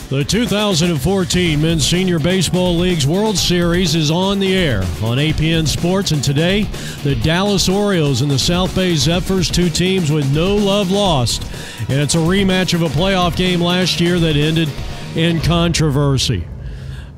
The 2014 Men's Senior Baseball League's World Series is on the air on APN Sports, and today, the Dallas Orioles and the South Bay Zephyrs, two teams with no love lost, and it's a rematch of a playoff game last year that ended in controversy.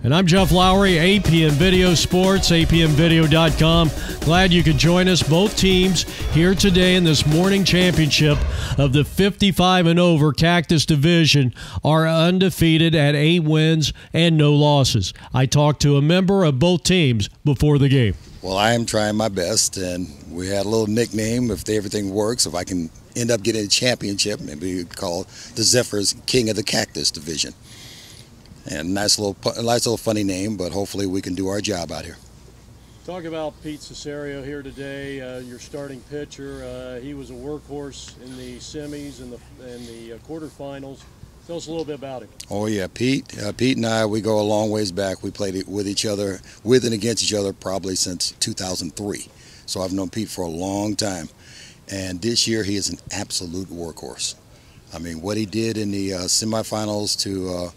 And I'm Jeff Lowry, APN Video Sports, apnvideo.com. Glad you could join us. Both teams here today in this morning championship of the 55 and over Cactus Division are undefeated at 8 wins and no losses. I talked to a member of both teams before the game. Well, I am trying my best, and we had a little nickname. If everything works, if I can end up getting a championship, maybe we call the Zephyrs King of the Cactus Division. And nice little funny name, but hopefully we can do our job out here. Talk about Pete Cesario here today, your starting pitcher. He was a workhorse in the semis and the quarterfinals. Tell us a little bit about him. Oh yeah, Pete and I, we go a long ways back. We played with each other, with and against each other, probably since 2003. So I've known Pete for a long time. And this year he is an absolute workhorse. I mean, what he did in the semifinals to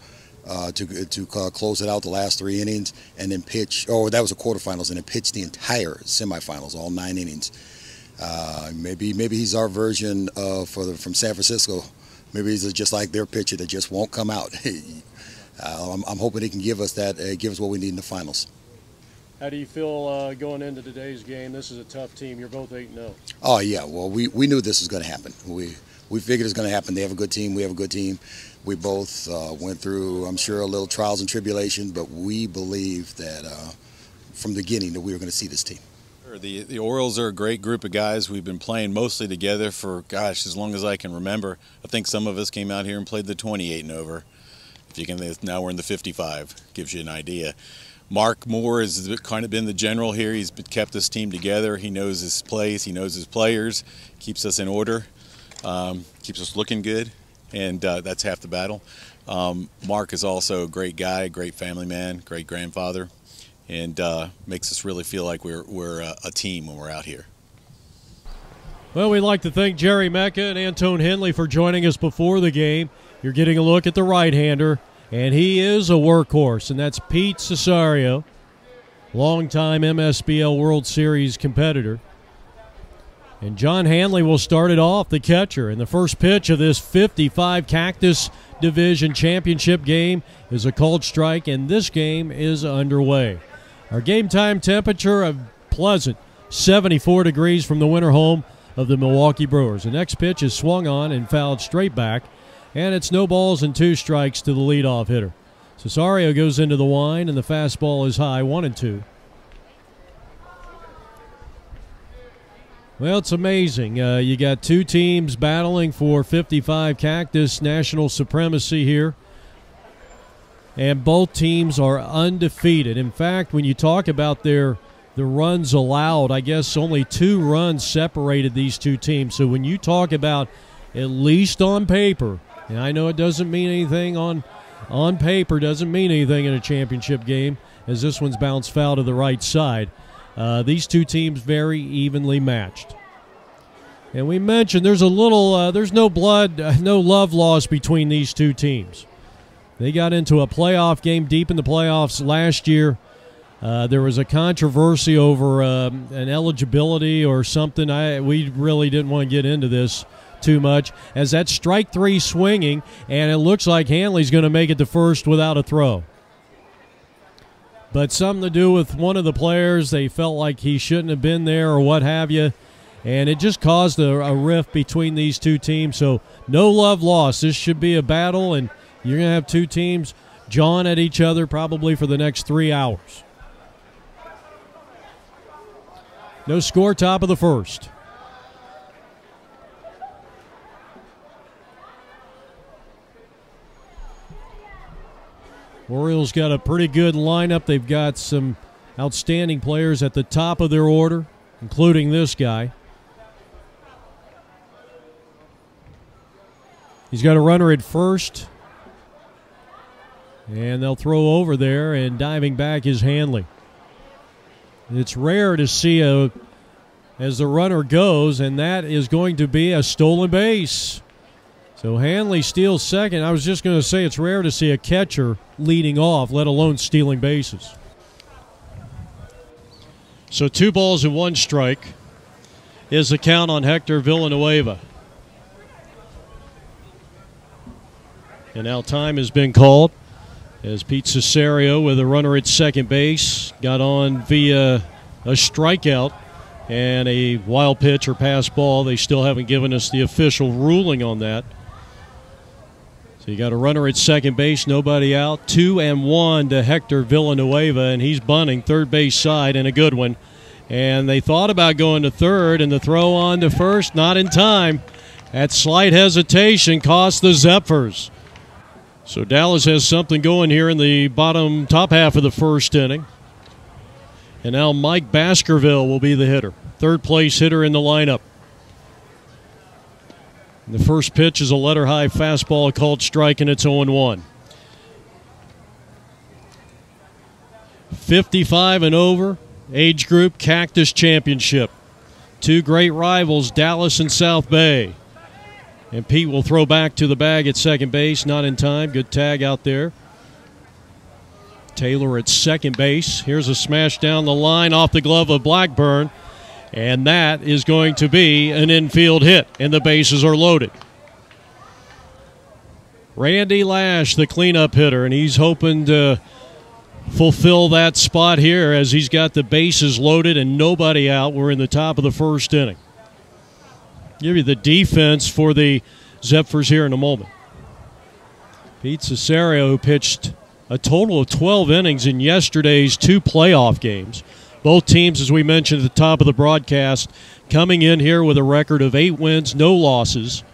close it out the last 3 innings, and then pitch. Oh, that was the quarterfinals, and then pitch the entire semifinals, all 9 innings. Maybe he's our version from San Francisco. Maybe he's just like their pitcher that just won't come out. I'm hoping he can give us that, give us what we need in the finals. How do you feel going into today's game? This is a tough team. You're both 8-0. Oh yeah, well we knew this was going to happen. We figured it's going to happen. They have a good team. We have a good team. We both went through, I'm sure, a little trials and tribulations, but we believe that from the beginning that we were going to see this team. The Orioles are a great group of guys. We've been playing mostly together for, gosh, as long as I can remember. I think some of us came out here and played the 28 and over. If you can, now we're in the 55. Gives you an idea. Mark Moore has kind of been the general here. He's kept this team together. He knows his place. He knows his players. Keeps us in order. Keeps us looking good. And that's half the battle. Mark is also a great guy, great family man, great grandfather, and makes us really feel like we're a team when we're out here. Well, we'd like to thank Jerry Mecca and Otis Henley for joining us before the game. You're getting a look at the right-hander, and he is a workhorse, and that's Pete Cesario, longtime Msbl World Series competitor. And John Hanley will start it off, the catcher. And the first pitch of this 55 Cactus Division Championship game is a called strike, and this game is underway. Our game time temperature of pleasant 74 degrees from the winter home of the Milwaukee Brewers. The next pitch is swung on and fouled straight back, and it's no balls and 2 strikes to the leadoff hitter. Cesario goes into the wind, and the fastball is high, 1-2. Well, it's amazing. You got two teams battling for 55 Cactus national supremacy here, and both teams are undefeated. In fact, when you talk about the runs allowed, I guess only 2 runs separated these two teams. So when you talk about, at least on paper, and I know it doesn't mean anything on paper, doesn't mean anything in a championship game, as this one's bounced foul to the right side. These two teams very evenly matched. And we mentioned there's there's no love lost between these two teams. They got into a playoff game deep in the playoffs last year. There was a controversy over an eligibility or something. We really didn't want to get into this too much, as that's strike 3 swinging, and it looks like Hanley's going to make it to first without a throw. But something to do with one of the players, they felt like he shouldn't have been there or what have you, and it just caused a rift between these two teams. So no love lost. This should be a battle, and you're going to have two teams jawing at each other probably for the next 3 hours. No score, top of the first. Orioles got a pretty good lineup. They've got some outstanding players at the top of their order, including this guy. He's got a runner at first, and they'll throw over there, and diving back is Hanley. It's rare to see as the runner goes, and that is going to be a stolen base. So Henley steals second. I was just going to say it's rare to see a catcher leading off, let alone stealing bases. So 2 balls and 1 strike is the count on Hector Villanueva. And now time has been called as Pete Cesario, with a runner at second base, got on via a strikeout and a wild pitch or pass ball. They still haven't given us the official ruling on that. So you got a runner at second base, nobody out. 2-1 to Hector Villanueva, and he's bunting third base side, and a good one. And they thought about going to third, and the throw on to first, not in time. That slight hesitation cost the Zephyrs. So Dallas has something going here in the top half of the first inning. And now Mike Baskerville will be the hitter. Third place hitter in the lineup. The first pitch is a letter-high fastball called strike, and it's 0-1. 55 and over, age group Cactus Championship. 2 great rivals, Dallas and South Bay. And Pete will throw back to the bag at second base, not in time. Good tag out there. Taylor at second base. Here's a smash down the line off the glove of Blackburn. And that is going to be an infield hit, and the bases are loaded. Randy Lash, the cleanup hitter, and he's hoping to fulfill that spot here as he's got the bases loaded and nobody out. We're in the top of the first inning. Give you the defense for the Zephyrs here in a moment. Pete Cesario, who pitched a total of 12 innings in yesterday's 2 playoff games. Both teams, as we mentioned at the top of the broadcast, coming in here with a record of 8 wins, no losses.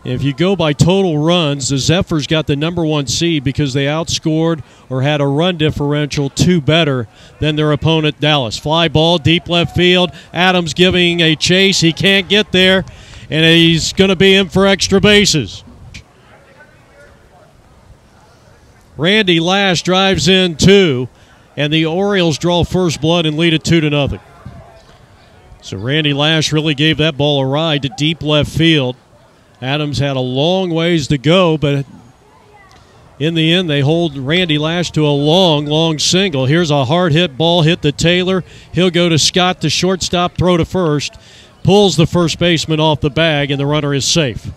If you go by total runs, the Zephyrs got the #1 seed because they outscored or had a run differential 2 better than their opponent, Dallas. Fly ball, deep left field. Adams giving a chase. He can't get there, and he's going to be in for extra bases. Randy Lash drives in 2. And the Orioles draw first blood and lead it 2-0. So Randy Lash really gave that ball a ride to deep left field. Adams had a long ways to go, but in the end they hold Randy Lash to a long single. Here's a hard hit ball hit to Taylor. He'll go to Scott, the shortstop, throw to first. Pulls the first baseman off the bag, and the runner is safe.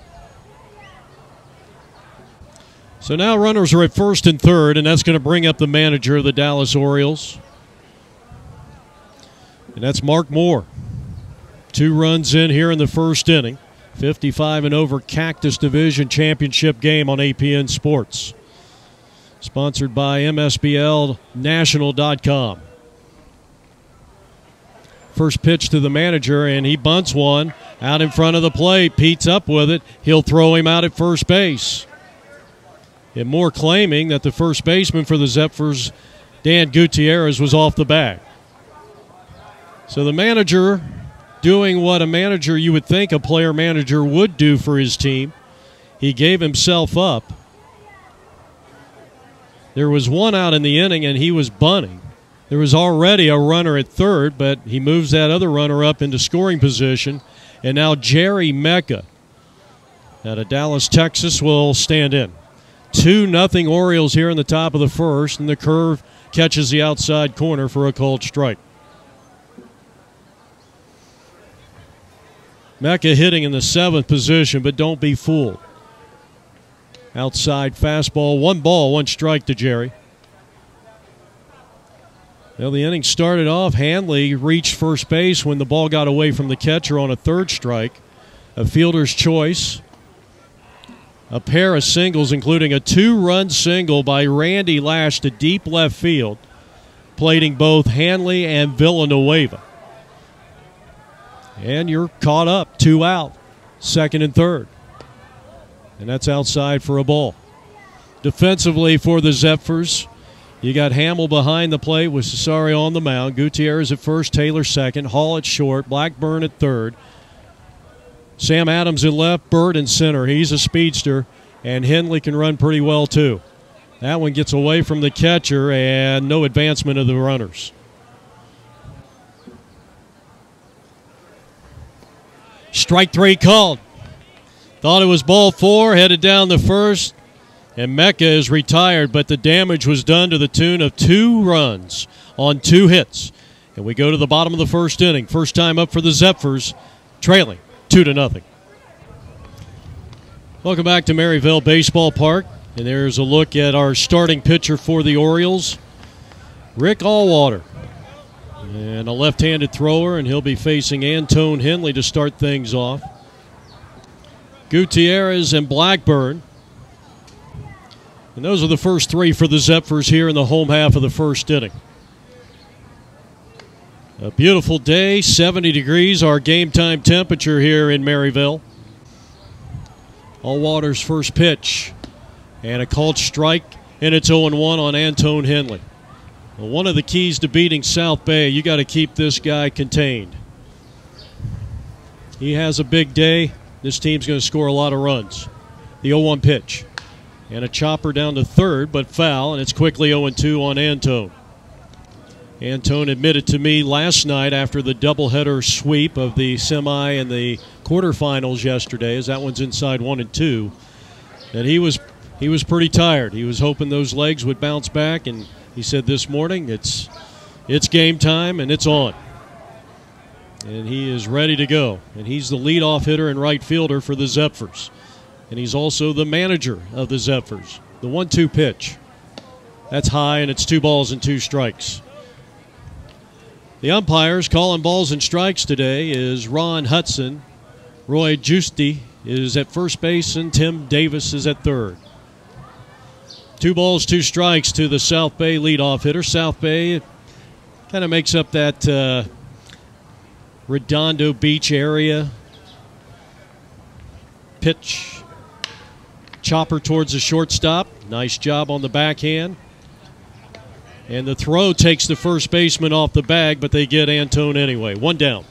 So now runners are at first and third, and that's going to bring up the manager of the Dallas Orioles. And that's Mark Moore. 2 runs in here in the first inning. 55 and over Cactus Division Championship game on APN Sports. Sponsored by MSBLNational.com. First pitch to the manager, and he bunts one out in front of the plate. Pete's up with it. He'll throw him out at first base. And Moore claiming that the first baseman for the Zephyrs, Dan Gutierrez, was off the bag. So the manager doing what a manager you would think a player manager would do for his team. He gave himself up. There was 1 out in the inning, and he was bunting. There was already a runner at third, but he moves that other runner up into scoring position. And now Jerry Mecca out of Dallas, Texas, will stand in. 2-0 Orioles here in the top of the first, and the curve catches the outside corner for a called strike. Mecca hitting in the 7th position, but don't be fooled. Outside fastball, 1 ball, 1 strike to Jerry. Well, the inning started off. Henley reached first base when the ball got away from the catcher on a 3rd strike. A fielder's choice. A pair of singles, including a 2-run single by Randy Lash to deep left field, plating both Henley and Villanueva. And you're caught up, 2 out, 2nd and 3rd. And that's outside for a ball. Defensively for the Zephyrs, you got Hamill behind the plate with Cesario on the mound, Gutierrez at first, Taylor second, Hall at short, Blackburn at third. Sam Adams in left, Bird in center. He's a speedster, and Henley can run pretty well too. That one gets away from the catcher, and no advancement of the runners. Strike 3 called. Thought it was ball 4, headed down the first, and Mecca is retired, but the damage was done to the tune of 2 runs on 2 hits. And we go to the bottom of the first inning. First time up for the Zephyrs, trailing 2-0. Welcome back to Maryville Baseball Park. And there's a look at our starting pitcher for the Orioles, Rick Allwater. And a left-handed thrower, and he'll be facing Otis Henley to start things off. Gutierrez and Blackburn. And those are the first 3 for the Zephyrs here in the home half of the first inning. A beautiful day, 70 degrees, our game time temperature here in Maryville. Allwater's first pitch, and a called strike, and it's 0-1 on Otis Henley. Well, one of the keys to beating South Bay, you got to keep this guy contained. He has a big day. This team's going to score a lot of runs. The 0-1 pitch, and a chopper down to third, but foul, and it's quickly 0-2 on Otis. Otis admitted to me last night after the doubleheader sweep of the semi and the quarterfinals yesterday, as that one's inside 1-2, that he was pretty tired. He was hoping those legs would bounce back, and he said this morning it's game time and it's on. And he is ready to go. And he's the leadoff hitter and right fielder for the Zephyrs. And he's also the manager of the Zephyrs. The 1-2 pitch. That's high, and it's 2 balls and 2 strikes. The umpires calling balls and strikes today is Ron Hudson. Roy Giusti is at first base, and Tim Davis is at third. 2 balls, 2 strikes to the South Bay leadoff hitter. South Bay kind of makes up that Redondo Beach area. Pitch. Chopper towards the shortstop. Nice job on the backhand. And the throw takes the first baseman off the bag, but they get Otis anyway. 1 down.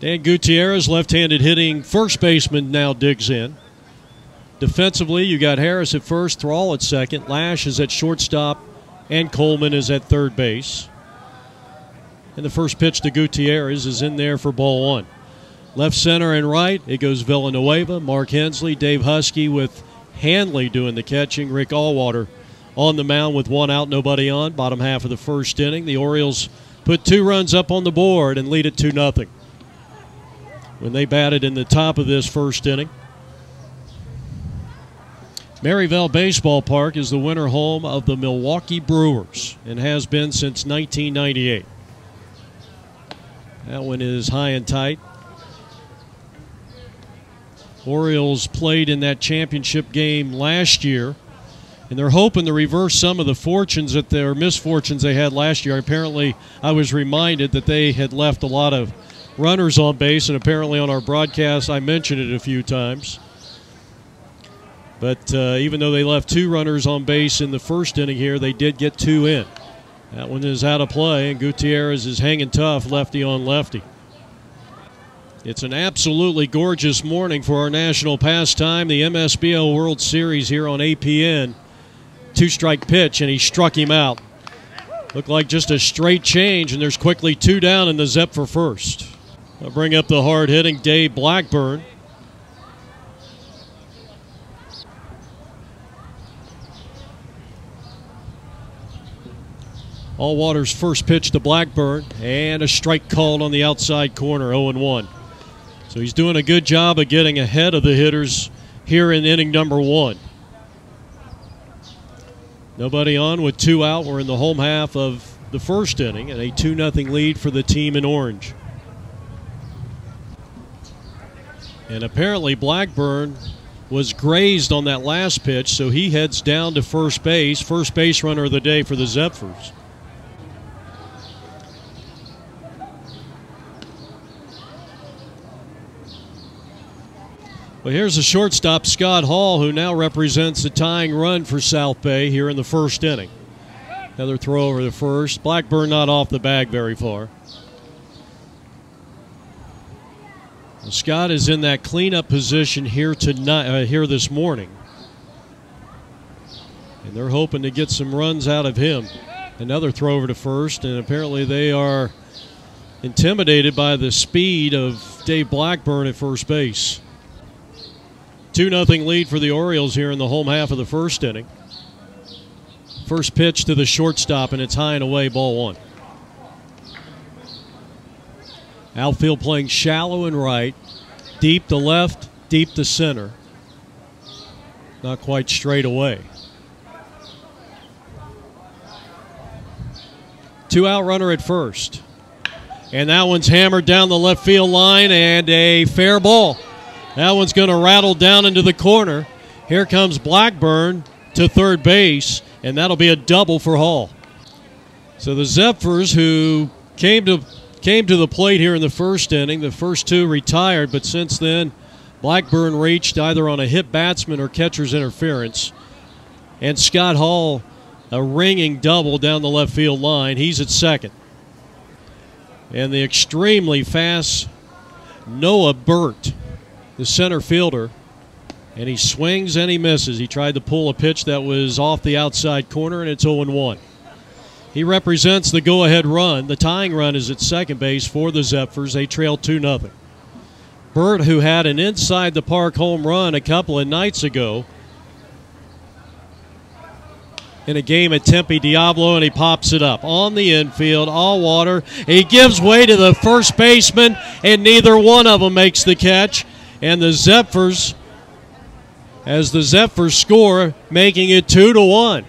Dan Gutierrez, left-handed hitting first baseman, now digs in. Defensively, you got Harris at first, Thrall at second, Lash is at shortstop, and Coleman is at third base. And the first pitch to Gutierrez is in there for ball 1. Left, center, and right, it goes Villanueva, Mark Hensley, Dave Husky with Hanley doing the catching. Rick Allwater on the mound with 1 out, nobody on. Bottom half of the first inning. The Orioles put 2 runs up on the board and lead it 2-0 when they batted in the top of this first inning. Maryville Baseball Park is the winter home of the Milwaukee Brewers and has been since 1998. That one is high and tight. Orioles played in that championship game last year, and they're hoping to reverse some of the misfortunes they had last year. Apparently, I was reminded that they had left a lot of runners on base, and apparently on our broadcast I mentioned it a few times. But even though they left 2 runners on base in the first inning here, they did get 2 in. That one is out of play, and Gutierrez is hanging tough, lefty on lefty. It's an absolutely gorgeous morning for our national pastime, the Msbl World Series here on APN. 2-strike pitch, and he struck him out. Looked like just a straight change, and there's quickly 2 down in the Zep for first. I'll bring up the hard-hitting Dave Blackburn. Allwater's first pitch to Blackburn, and a strike called on the outside corner, 0-1. So he's doing a good job of getting ahead of the hitters here in inning number 1. Nobody on with 2 out. We're in the home half of the first inning, and a 2-0 lead for the team in orange. And apparently Blackburn was grazed on that last pitch, so he heads down to first base. First base runner of the day for the Zephyrs. Well, here's the shortstop, Scott Hall, who now represents the tying run for South Bay here in the first inning. Another throw over the first. Blackburn not off the bag very far. Well, Scott is in that cleanup position here tonight, here this morning. And they're hoping to get some runs out of him. Another throw over to first, and apparently they are intimidated by the speed of Dave Blackburn at first base. 2-0 lead for the Orioles here in the home half of the first inning. First pitch to the shortstop, and it's high and away, ball one. Outfield playing shallow and right, deep to left, deep to center. Not quite straight away. 2-out runner at first. And that one's hammered down the left field line, and a fair ball. That one's going to rattle down into the corner. Here comes Blackburn to third base, and that'll be a double for Hall. So the Zephyrs, who came to the plate here in the first inning, the first two retired, but since then Blackburn reached either on a hit batsman or catcher's interference. And Scott Hall, a ringing double down the left field line. He's at second. And the extremely fast Noah Burt, the center fielder, and he swings and he misses. He tried to pull a pitch that was off the outside corner, and it's 0-1. He represents the go-ahead run. The tying run is at second base for the Zephyrs. They trail 2-0. Burt, who had an inside-the-park home run a couple of nights ago in a game at Tempe Diablo, and he pops it up on the infield, all water. He gives way to the first baseman, and neither one of them makes the catch. And the Zephyrs, as the Zephyrs score, making it 2-1.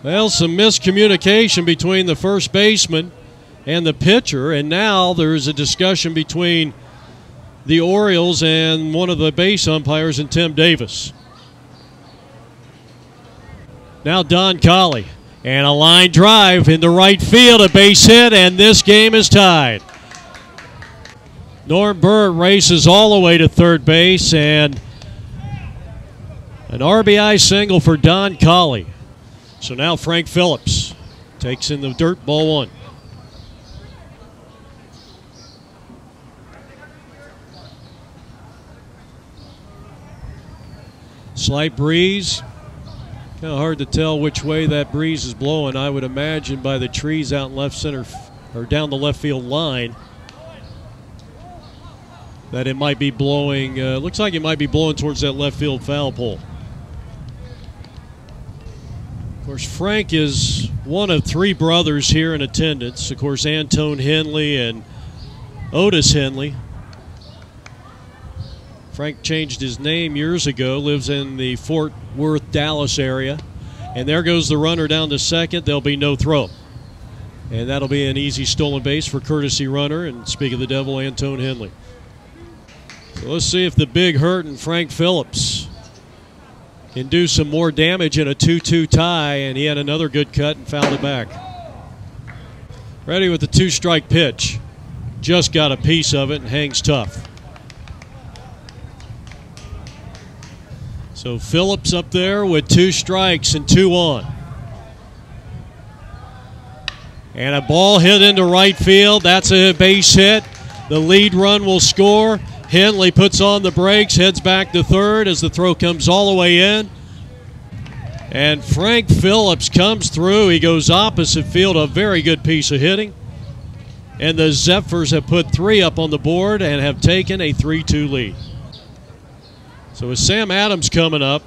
Well, some miscommunication between the first baseman and the pitcher, and now there's a discussion between the Orioles and one of the base umpires, and Tim Davis. Now Don Colley, and a line drive into right field, a base hit, and this game is tied. Norm Burt races all the way to third base, and an RBI single for Don Colley. So now Frank Phillips takes in the dirt, ball one. Slight breeze. Kind of hard to tell which way that breeze is blowing. I would imagine by the trees out in left center, or down the left field line, that it might be blowing. Looks like it might be blowing towards that left field foul pole. Of course, Frank is one of three brothers here in attendance. Of course, Antone Henley and Otis Henley. Frank changed his name years ago, lives in the Fort Worth, Dallas area. And there goes the runner down to second. There'll be no throw. And that'll be an easy stolen base for courtesy runner. And speak of the devil, Antone Henley. So let's see if the big hurtin' Frank Phillips can do some more damage in a 2-2 tie, and he had another good cut and fouled it back. Ready with the two-strike pitch. Just got a piece of it and hangs tough. So Phillips up there with 2 strikes and 2 on. And a ball hit into right field. That's a base hit. The lead run will score. Henley puts on the brakes, heads back to third as the throw comes all the way in. And Frank Phillips comes through. He goes opposite field, a very good piece of hitting. And the Zephyrs have put 3 up on the board and have taken a 3-2 lead. So with Sam Adams coming up,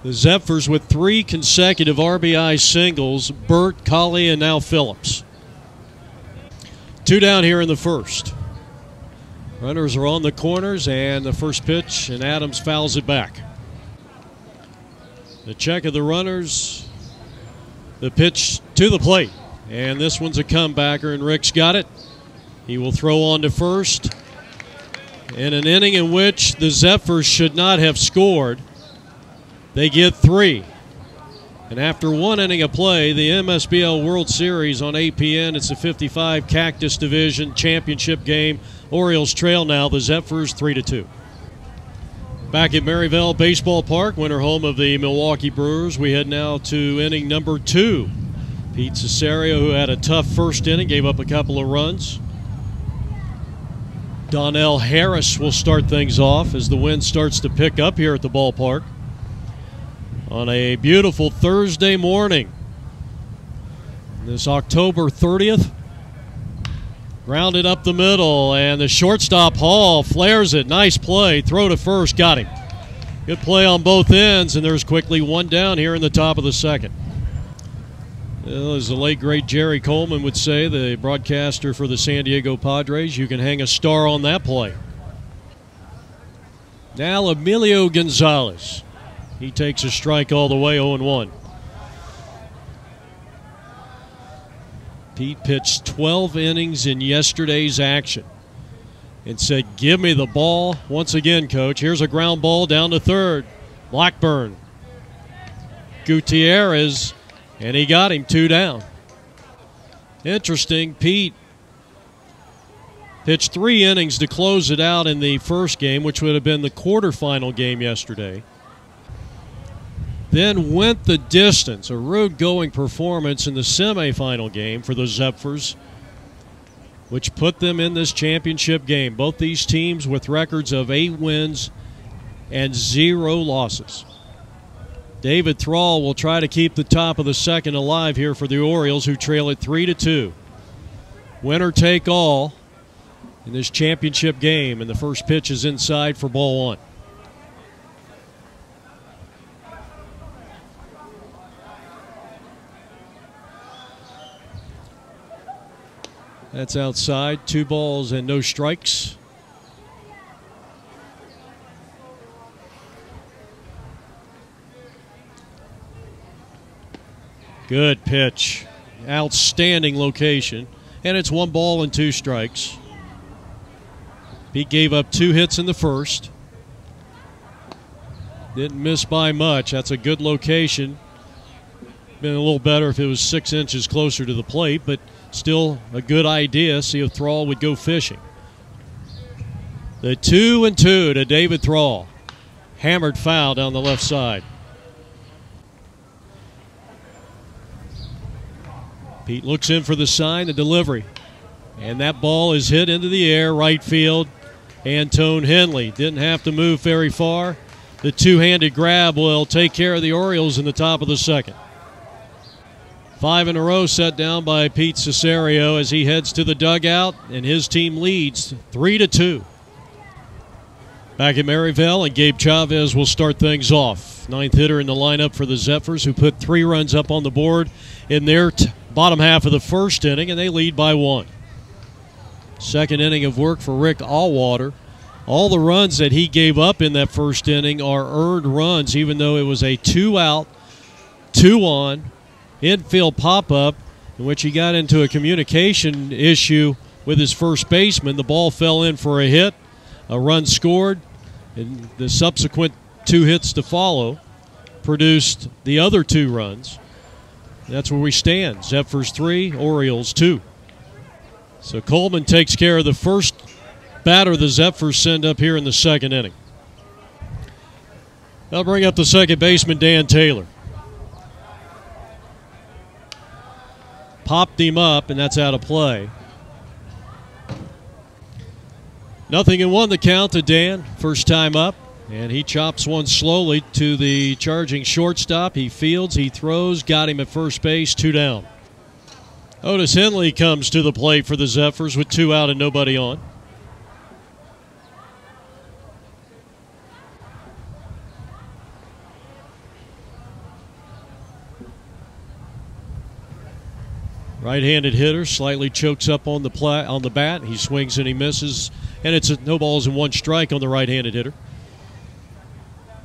the Zephyrs with 3 consecutive RBI singles, Burt, Colley, and now Phillips. 2 down here in the first. Runners are on the corners, and the first pitch, and Adams fouls it back. The check of the runners, the pitch to the plate, and this one's a comebacker, and Rick's got it. He will throw on to first. In an inning in which the Zephyrs should not have scored, they get 3. And after 1 inning of play, the Msbl World Series on APN, it's the 55 Cactus Division Championship game. Orioles trail now, the Zephyrs 3-2. Back at Maryville Baseball Park, winter home of the Milwaukee Brewers, we head now to inning number 2. Pete Cesario, who had a tough first inning, gave up a couple of runs. Donnell Harris will start things off as the wind starts to pick up here at the ballpark on a beautiful Thursday morning. This October 30th. Grounded up the middle, and the shortstop Hall flares it. Nice play. Throw to first. Got him. Good play on both ends, and there's quickly one down here in the top of the second. Well, as the late, great Jerry Coleman would say, the broadcaster for the San Diego Padres, you can hang a star on that play. Now Emilio Gonzalez. He takes a strike all the way, 0-1. Pete pitched 12 innings in yesterday's action and said, give me the ball. Once again, Coach, here's a ground ball down to third. Blackburn. Gutierrez, and he got him, 2 down. Interesting, Pete pitched 3 innings to close it out in the first game, which would have been the quarterfinal game yesterday. Then went the distance, a road-going performance in the semifinal game for the Zephyrs, which put them in this championship game. Both these teams with records of 8 wins and 0 losses. David Thrall will try to keep the top of the second alive here for the Orioles, who trail it 3-2. Winner take all in this championship game, and the first pitch is inside for ball 1. That's outside. 2 balls and no strikes. Good pitch. Outstanding location. And it's 1 ball and 2 strikes. Pete gave up 2 hits in the first. Didn't miss by much. That's a good location. Been a little better if it was 6 inches closer to the plate, but still a good idea. See if Thrall would go fishing. The 2-2 to David Thrall. Hammered foul down the left side. Pete looks in for the sign, the delivery. And that ball is hit into the air, right field. Otis Henley didn't have to move very far. The 2-handed grab will take care of the Orioles in the top of the second. 5 in a row set down by Pete Cesario as he heads to the dugout, and his team leads 3-2. Back at Maryville, and Gabe Chavez will start things off. 9th hitter in the lineup for the Zephyrs, who put 3 runs up on the board in their bottom half of the first inning, and they lead by 1. Second inning of work for Rick Allwater. All the runs that he gave up in that first inning are earned runs, even though it was a 2-out, 2-on infield pop-up in which he got into a communication issue with his first baseman. The ball fell in for a hit, a run scored, and the subsequent 2 hits to follow produced the other 2 runs. That's where we stand. Zephyrs 3, Orioles 2. So Coleman takes care of the first batter the Zephyrs send up here in the second inning. They'll bring up the second baseman, Dan Taylor. Popped him up, and that's out of play. 0-1 the count to Dan, first time up, and he chops one slowly to the charging shortstop. He fields, he throws, got him at first base, 2 down. Otis Henley comes to the plate for the Zephyrs with 2 out and nobody on. Right-handed hitter, slightly chokes up on the bat. He swings and he misses, and it's no balls and 1 strike on the right-handed hitter.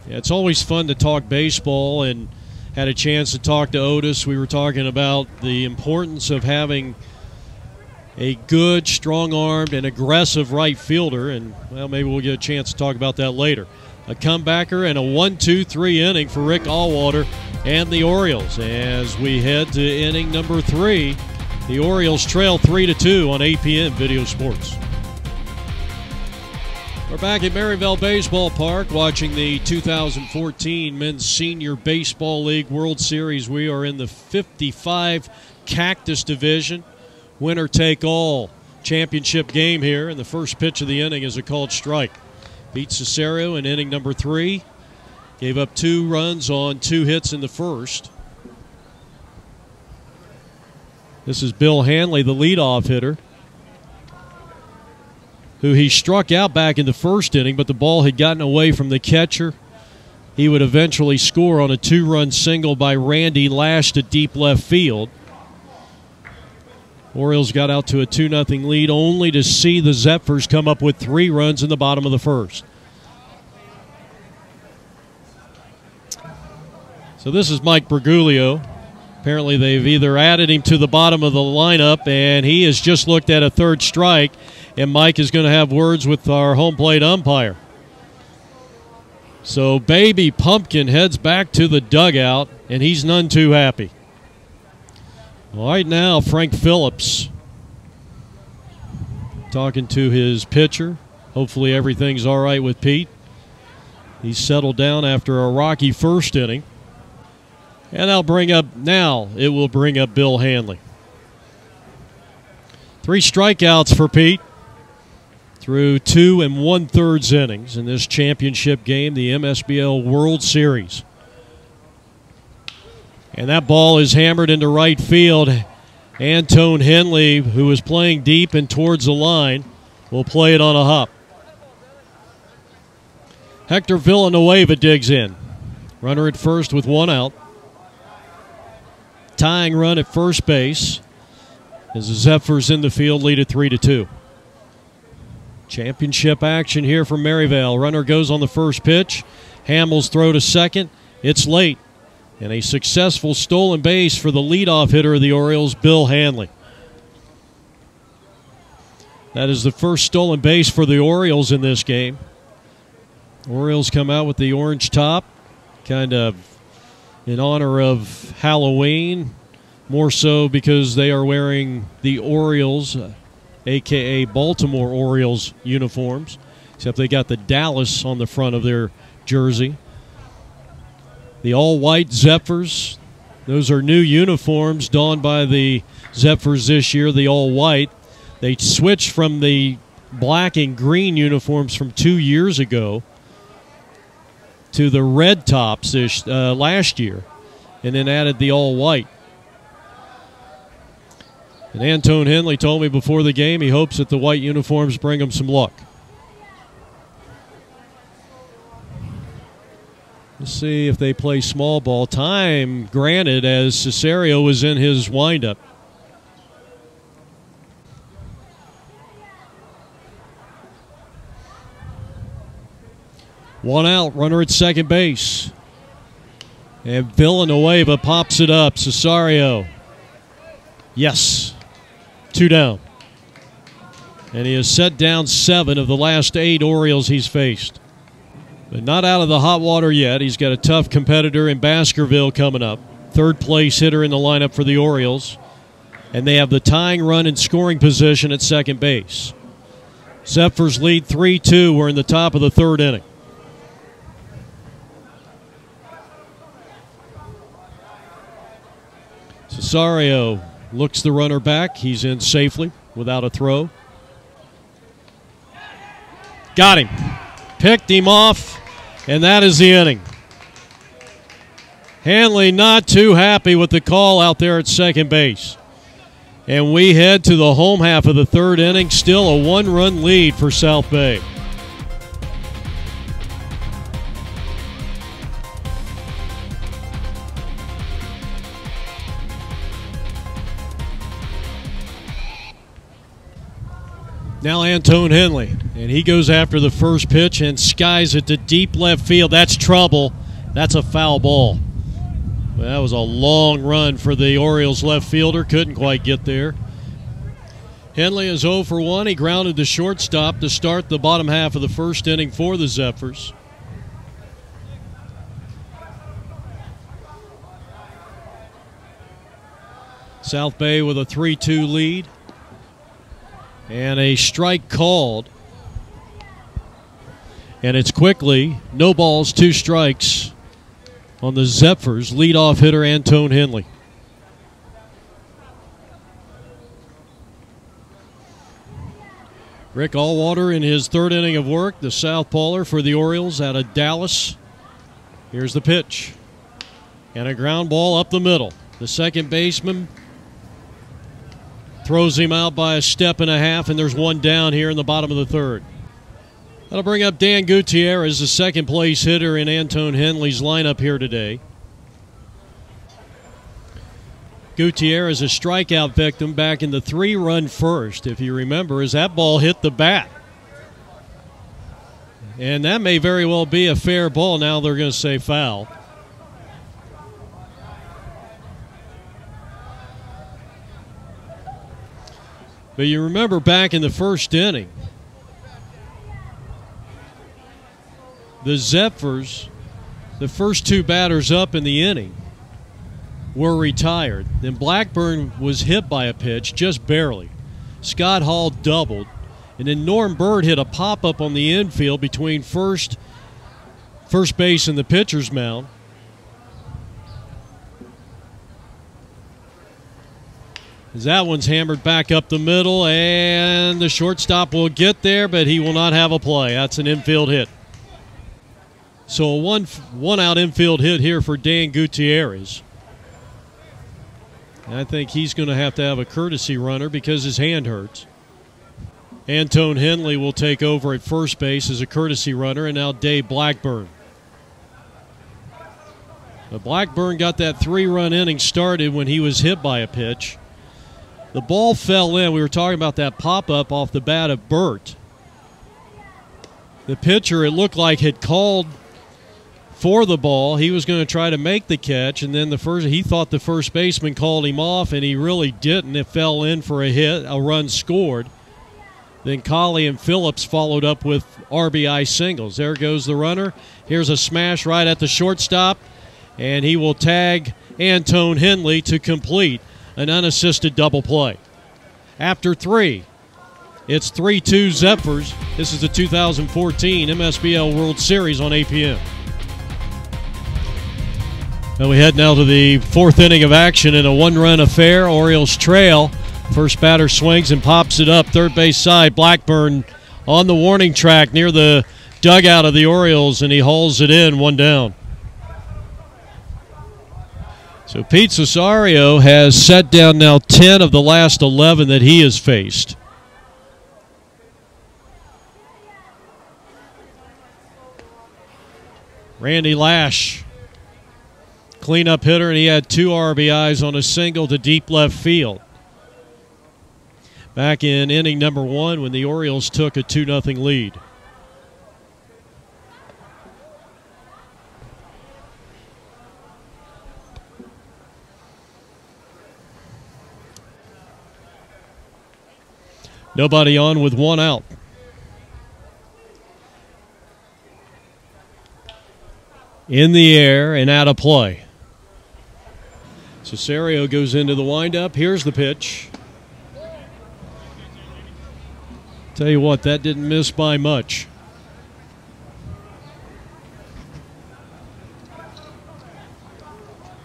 Yeah, it's always fun to talk baseball, and had a chance to talk to Otis. We were talking about the importance of having a good, strong-armed, and aggressive right fielder, and, well, maybe we'll get a chance to talk about that later. A comebacker and a 1-2-3 inning for Rick Allwater and the Orioles. As we head to inning number 3, the Orioles trail 3-2 on APN Video Sports. We're back at Maryville Baseball Park watching the 2014 Men's Senior Baseball League World Series. We are in the 55 Cactus Division. Winner take all championship game here, and the first pitch of the inning is a called strike. Pete Cesario in inning number 3. Gave up 2 runs on 2 hits in the first. This is Bill Hanley, the leadoff hitter. who he struck out back in the first inning, but the ball had gotten away from the catcher. He would eventually score on a 2-run single by Randy Lash to deep left field. Orioles got out to a 2-0 lead, only to see the Zephyrs come up with 3 runs in the bottom of the first. So this is Mike Bergoglio. Apparently they've either added him to the bottom of the lineup, and he has just looked at a third strike, and Mike is going to have words with our home plate umpire. So Baby Pumpkin heads back to the dugout, and he's none too happy. Right now, Frank Phillips talking to his pitcher. Hopefully everything's all right with Pete. He's settled down after a rocky first inning. And it will bring up Bill Hanley. 3 strikeouts for Pete through 2 1/3 innings in this championship game, the MSBL World Series. And that ball is hammered into right field. Antone Henley, who is playing deep and towards the line, will play it on a hop. Hector Villanueva digs in. Runner at first with 1 out. Tying run at first base as the Zephyrs in the field lead at 3-2. Championship action here from Maryvale. Runner goes on the first pitch. Hamill's throw to second. It's late. And a successful stolen base for the leadoff hitter of the Orioles, Bill Hanley. That is the first stolen base for the Orioles in this game. Orioles come out with the orange top, kind of in honor of Halloween, more so because they are wearing the Orioles, a.k.a. Baltimore Orioles uniforms, except they got the Dallas on the front of their jersey. The all-white Zephyrs, those are new uniforms donned by the Zephyrs this year, the all-white. They switched from the black and green uniforms from 2 years ago to the red tops last year, and then added the all-white. And Antone Henley told me before the game he hopes that the white uniforms bring him some luck. Let's see if they play small ball. Time granted as Cesario was in his windup. One out, runner at second base. And Villanueva pops it up. Cesario. Yes. 2 down. And he has set down 7 of the last 8 Orioles he's faced. But not out of the hot water yet. He's got a tough competitor in Baskerville coming up. 3rd place hitter in the lineup for the Orioles. And they have the tying run in scoring position at second base. Zephyrs lead 3-2. We're in the top of the 3rd inning. Cesario looks the runner back. He's in safely without a throw. Got him. Picked him off, and that is the inning. Hanley not too happy with the call out there at second base. And we head to the home half of the 3rd inning. Still a 1-run lead for South Bay. Now Antone Henley, and he goes after the first pitch and skies it to deep left field. That's trouble. That's a foul ball. That was a long run for the Orioles left fielder. Couldn't quite get there. Henley is 0 for 1. He grounded the shortstop to start the bottom half of the 1st inning for the Zephyrs. South Bay with a 3-2 lead. And a strike called. And it's quickly, no balls, 2 strikes on the Zephyrs leadoff hitter Antone Henley. Rick Allwater in his 3rd inning of work, the southpawer for the Orioles out of Dallas. Here's the pitch. And a ground ball up the middle. The second baseman Throws him out by a step and a half, and there's one down here in the bottom of the third. That'll bring up Dan Gutierrez, the second-place hitter in Antone Henley's lineup here today. Gutierrez, a strikeout victim back in the 3-run first, if you remember, as that ball hit the bat. And that may very well be a fair ball. Now they're going to say foul. But you remember back in the first inning, the Zephyrs, the first two batters up in the inning, were retired. Then Blackburn was hit by a pitch, just barely. Scott Hall doubled. And then Norm Bird hit a pop-up on the infield between first base and the pitcher's mound. As that one's hammered back up the middle, and the shortstop will get there, but he will not have a play. That's an infield hit. So a one-out infield hit here for Dan Gutierrez. And I think he's going to have a courtesy runner because his hand hurts. Antone Henley will take over at first base as a courtesy runner, and now Dave Blackburn. But Blackburn got that 3-run inning started when he was hit by a pitch. The ball fell in. We were talking about that pop-up off the bat of Burt. The pitcher, it looked like, had called for the ball. He was going to try to make the catch, and then he thought the first baseman called him off, and he really didn't. It fell in for a hit. A run scored. Then Colley and Phillips followed up with RBI singles. There goes the runner. Here's a smash right at the shortstop, and he will tag Antone Henley to complete an unassisted double play. After 3, it's 3-2 Zephyrs. This is the 2014 Msbl World Series on APM. And we head now to the 4th inning of action in a 1-run affair. Orioles trail. First batter swings and pops it up. Third base side, Blackburn on the warning track near the dugout of the Orioles, and he hauls it in, 1 down. So Pete Cesario has set down now 10 of the last 11 that he has faced. Randy Lash, cleanup hitter, and he had 2 RBIs on a single to deep left field. Back in inning number 1 when the Orioles took a 2-0 lead. Nobody on with 1 out. In the air and out of play. Cesario goes into the windup. Here's the pitch. Tell you what, that didn't miss by much.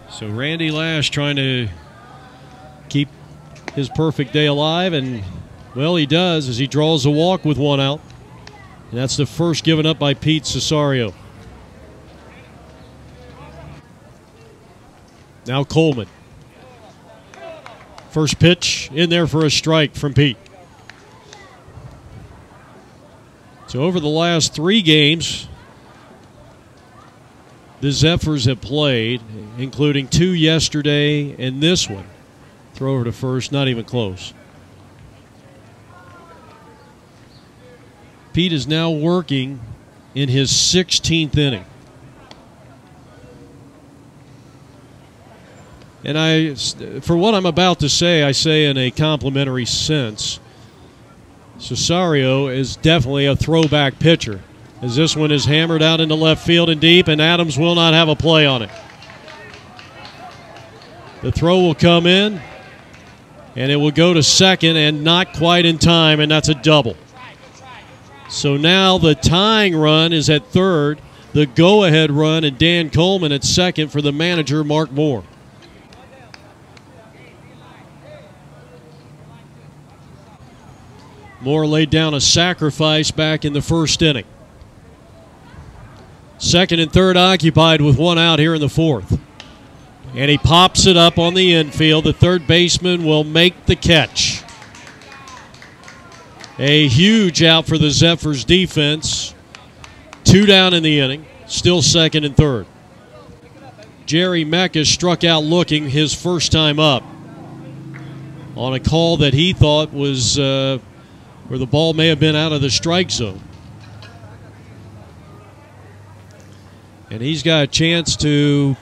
So Randy Lash trying to keep his perfect day alive, and, well, he does as he draws a walk with 1 out. And that's the first given up by Pete Cesario. Now Coleman. First pitch in there for a strike from Pete. So over the last 3 games, the Zephyrs have played, including 2 yesterday and this one. Throw over to first, not even close. Pete is now working in his 16th inning. And for what I'm about to say, I say in a complimentary sense. Cesario is definitely a throwback pitcher, as this one is hammered out into left field and deep, and Adams will not have a play on it. The throw will come in, and it will go to second, and not quite in time, and that's a double. So now the tying run is at third, the go-ahead run, and Dan Coleman at second for the manager, Mark Moore. Moore laid down a sacrifice back in the first inning. Second and third occupied with 1 out here in the 4th. And he pops it up on the infield. The third baseman will make the catch. A huge out for the Zephyrs defense. 2 down in the inning, still second and third. Jerry Mecca struck out looking his first time up on a call that he thought was where the ball may have been out of the strike zone. And he's got a chance to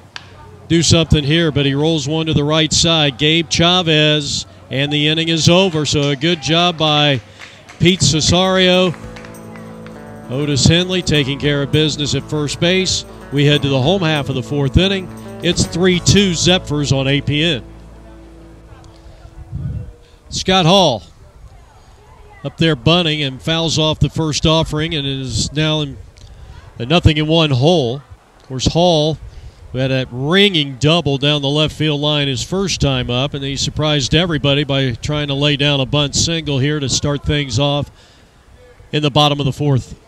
do something here, but he rolls one to the right side. Gabe Chavez, and the inning is over. So a good job by Pete Cesario. Otis Henley taking care of business at first base. We head to the home half of the fourth inning. It's 3-2 Zephyrs on APN. Scott Hall up there bunting and fouls off the first offering and is now in a 0-1 hole. Of course, Hall, who had that ringing double down the left field line his first time up, and he surprised everybody by trying to lay down a bunt single here to start things off in the bottom of the fourth.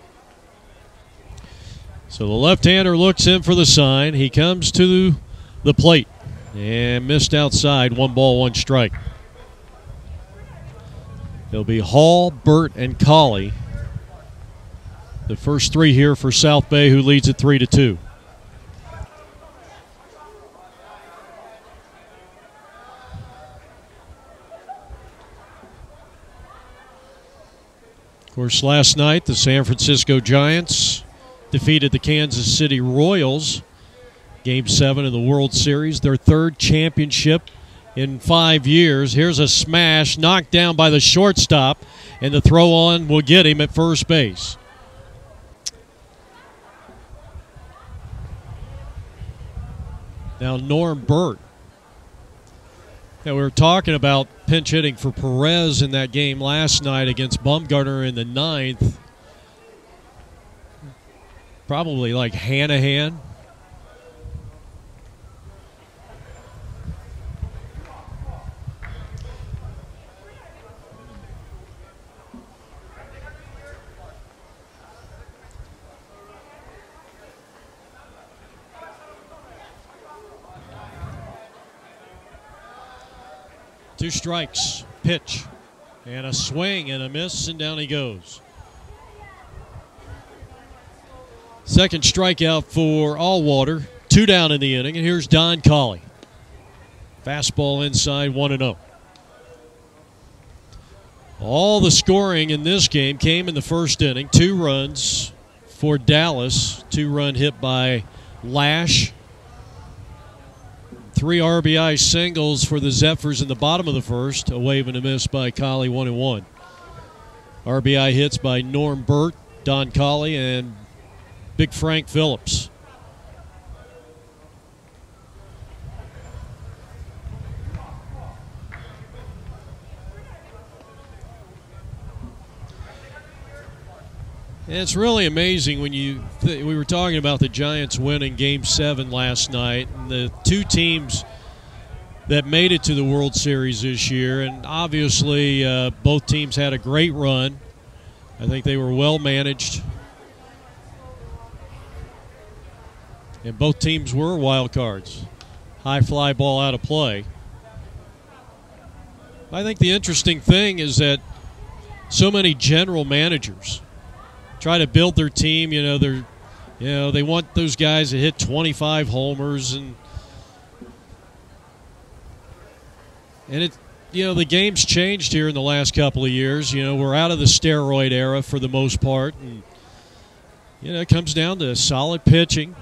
So the left-hander looks in for the sign. He comes to the plate and missed outside. 1 ball, 1 strike. It'll be Hall, Burt, and Colley. The first 3 here for South Bay, who leads at 3-2. Of course, last night the San Francisco Giants defeated the Kansas City Royals. Game 7 of the World Series, their 3rd championship in 5 years. Here's a smash knocked down by the shortstop, and the throw on will get him at first base. Now Norm Burt. Yeah, we were talking about pinch hitting for Perez in that game last night against Bumgarner in the 9th. Probably like hand-to-hand. Two strikes, pitch, and a swing and a miss, and down he goes. Second strikeout for Allwater. 2 down in the inning, and here's Don Colley. Fastball inside, 1-0. All the scoring in this game came in the first inning. 2 runs for Dallas. 2-run hit by Lash. 3 RBI singles for the Zephyrs in the bottom of the first. A wave and a miss by Colley, 1-1. RBI hits by Norm Burt, Don Colley, and Big Frank Phillips. And it's really amazing when we were talking about the Giants winning Game 7 last night, and the 2 teams that made it to the World Series this year, and obviously both teams had a great run. I think they were well managed, and both teams were wild cards. High fly ball out of play. I think the interesting thing is that so many general managers try to build their team. They want those guys that hit 25 homers, and it. The game's changed here in the last couple of years. We're out of the steroid era for the most part, and it comes down to solid pitching,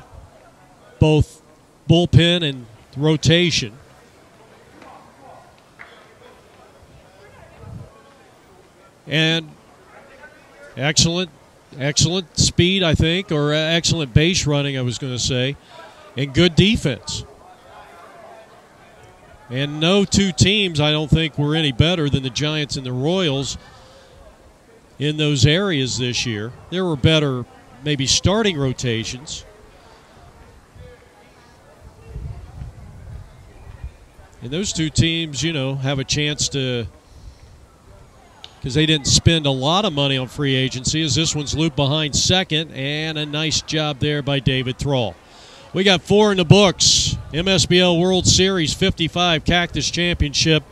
both bullpen and rotation. And excellent speed, I think, or excellent base running, I was going to say, and good defense. And no 2 teams, I don't think, were any better than the Giants and the Royals in those areas this year. There were better, maybe, starting rotations. And those 2 teams, have a chance to, because they didn't spend a lot of money on free agency, as this one's looped behind second, and a nice job there by David Thrall. We got 4 in the books. MSBL World Series 55 Cactus Championship.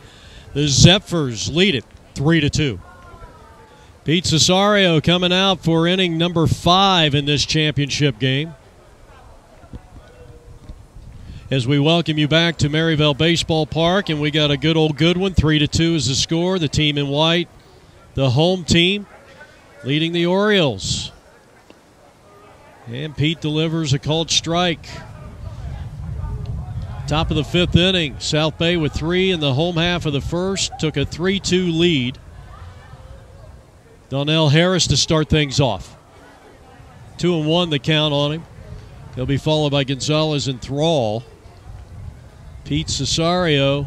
The Zephyrs lead it 3-2. Pete Cesario coming out for inning number 5 in this championship game. As we welcome you back to Maryville Baseball Park, and we got a good one. 3-2 is the score. The team in white, the home team, leading the Orioles. And Pete delivers a called strike. Top of the 5th inning, South Bay with 3 in the home half of the first, took a 3-2 lead. Donnell Harris to start things off. 2-1 the count on him. He'll be followed by Gonzalez and Thrall. Pete Cesario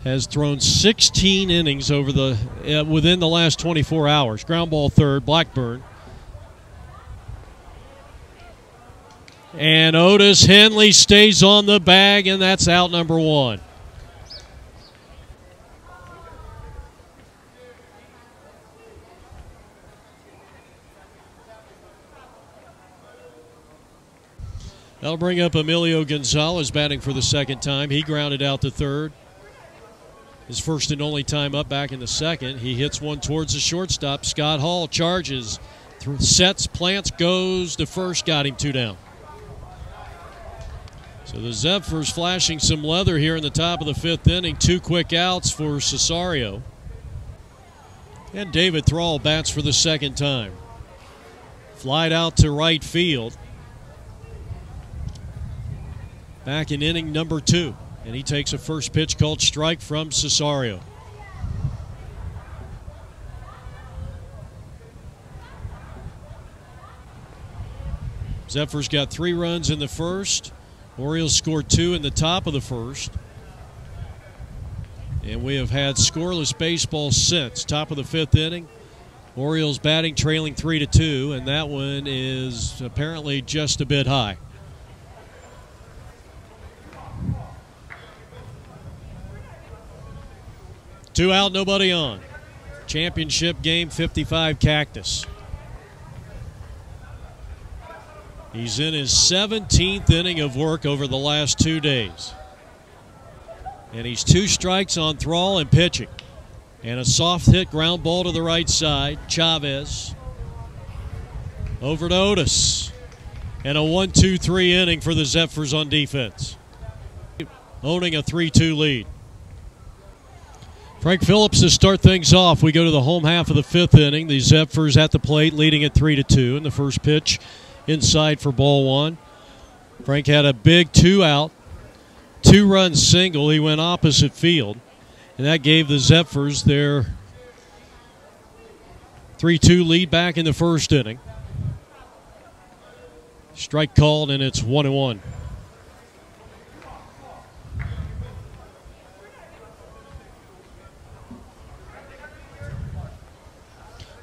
has thrown 16 innings over within the last 24 hours. Ground ball third, Blackburn. And Otis Henley stays on the bag, and that's out number 1. That'll bring up Emilio Gonzalez batting for the second time. He grounded out to third. His first and only time up back in the second. He hits one towards the shortstop. Scott Hall charges, sets, plants, goes to first, got him 2 down. So the Zephyrs flashing some leather here in the top of the 5th inning. 2 quick outs for Cesario. And David Thrall bats for the second time. Flied out to right field. Back in inning number 2, and he takes a first pitch called strike from Cesario. Zephyrs got 3 runs in the first. Orioles scored 2 in the top of the first. And we have had scoreless baseball since. Top of the 5th inning. Orioles batting trailing 3-2, and that one is apparently just a bit high. Two out, nobody on. Championship game, 55 Cactus. He's in his 17th inning of work over the last 2 days. And he's 2 strikes on Thrall and pitching. And a soft hit ground ball to the right side. Chavez. Over to Otis. And a 1-2-3 inning for the Zephyrs on defense. Owning a 3-2 lead. Frank Phillips to start things off. We go to the home half of the 5th inning. The Zephyrs at the plate leading at 3-2. And the first pitch inside for ball 1. Frank had a big 2-out, 2-run single. He went opposite field. And that gave the Zephyrs their 3-2 lead back in the first inning. Strike called, and it's 1-1.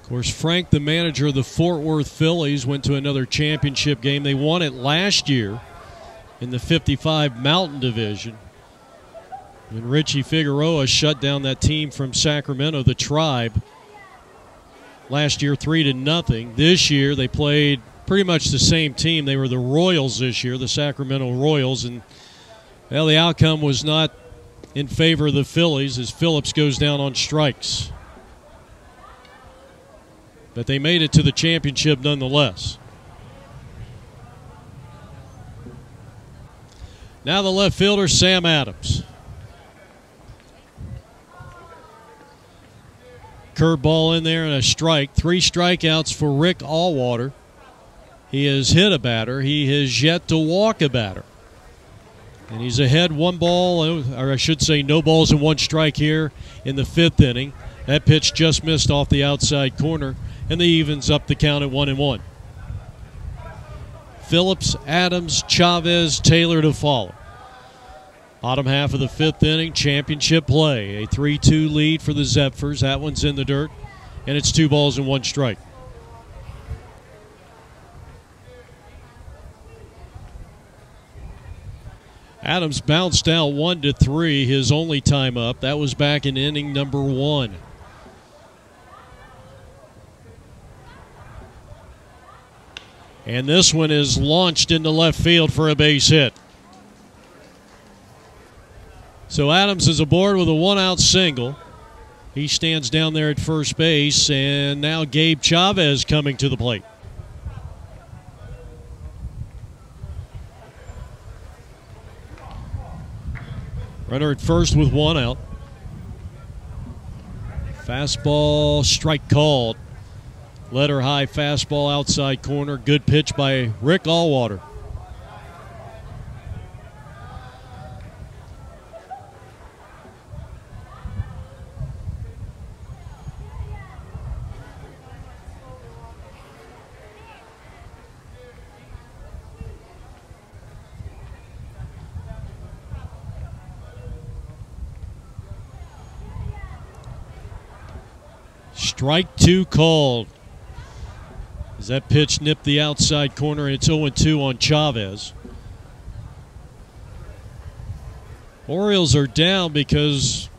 Of course, Frank, the manager of the Fort Worth Phillies, went to another championship game. They won it last year in the 55 Mountain Division. When Richie Figueroa shut down that team from Sacramento, the Tribe, last year 3-0. This year they played pretty much the same team. They were the Royals this year, the Sacramento Royals, and well, the outcome was not in favor of the Phillies as Phillips goes down on strikes. But they made it to the championship nonetheless. Now the left fielder, Sam Adams. Curveball in there and a strike. 3 strikeouts for Rick Allwater. He has hit a batter. He has yet to walk a batter. And he's ahead 1 ball, or I should say no balls and 1 strike here in the 5th inning. That pitch just missed off the outside corner, and they evens up the count at 1-1. Phillips, Adams, Chavez, Taylor to follow. Bottom half of the 5th inning, championship play. A 3-2 lead for the Zephyrs. That one's in the dirt, and it's 2 balls and 1 strike. Adams bounced out 1-3, his only time up. That was back in inning number 1. And this one is launched into left field for a base hit. So Adams is aboard with a 1-out single. He stands down there at first base, and now Gabe Chavez coming to the plate. Runner at first with one out. Fastball strike called. Letter high fastball outside corner. Good pitch by Rick Allwater. Strike two called. As that pitch nipped the outside corner, and it's 0-2 on Chavez. Orioles are down because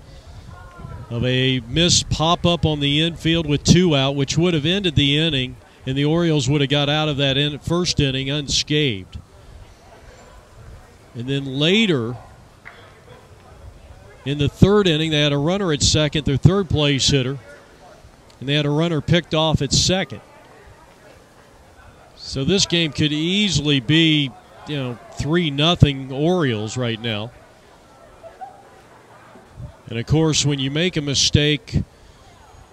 of a missed pop-up on the infield with two out, which would have ended the inning, and the Orioles would have got out of that first inning unscathed. And then later, in the third inning, they had a runner at second, their third place hitter, and they had a runner picked off at second. So this game could easily be, 3-0 Orioles right now. And of course, when you make a mistake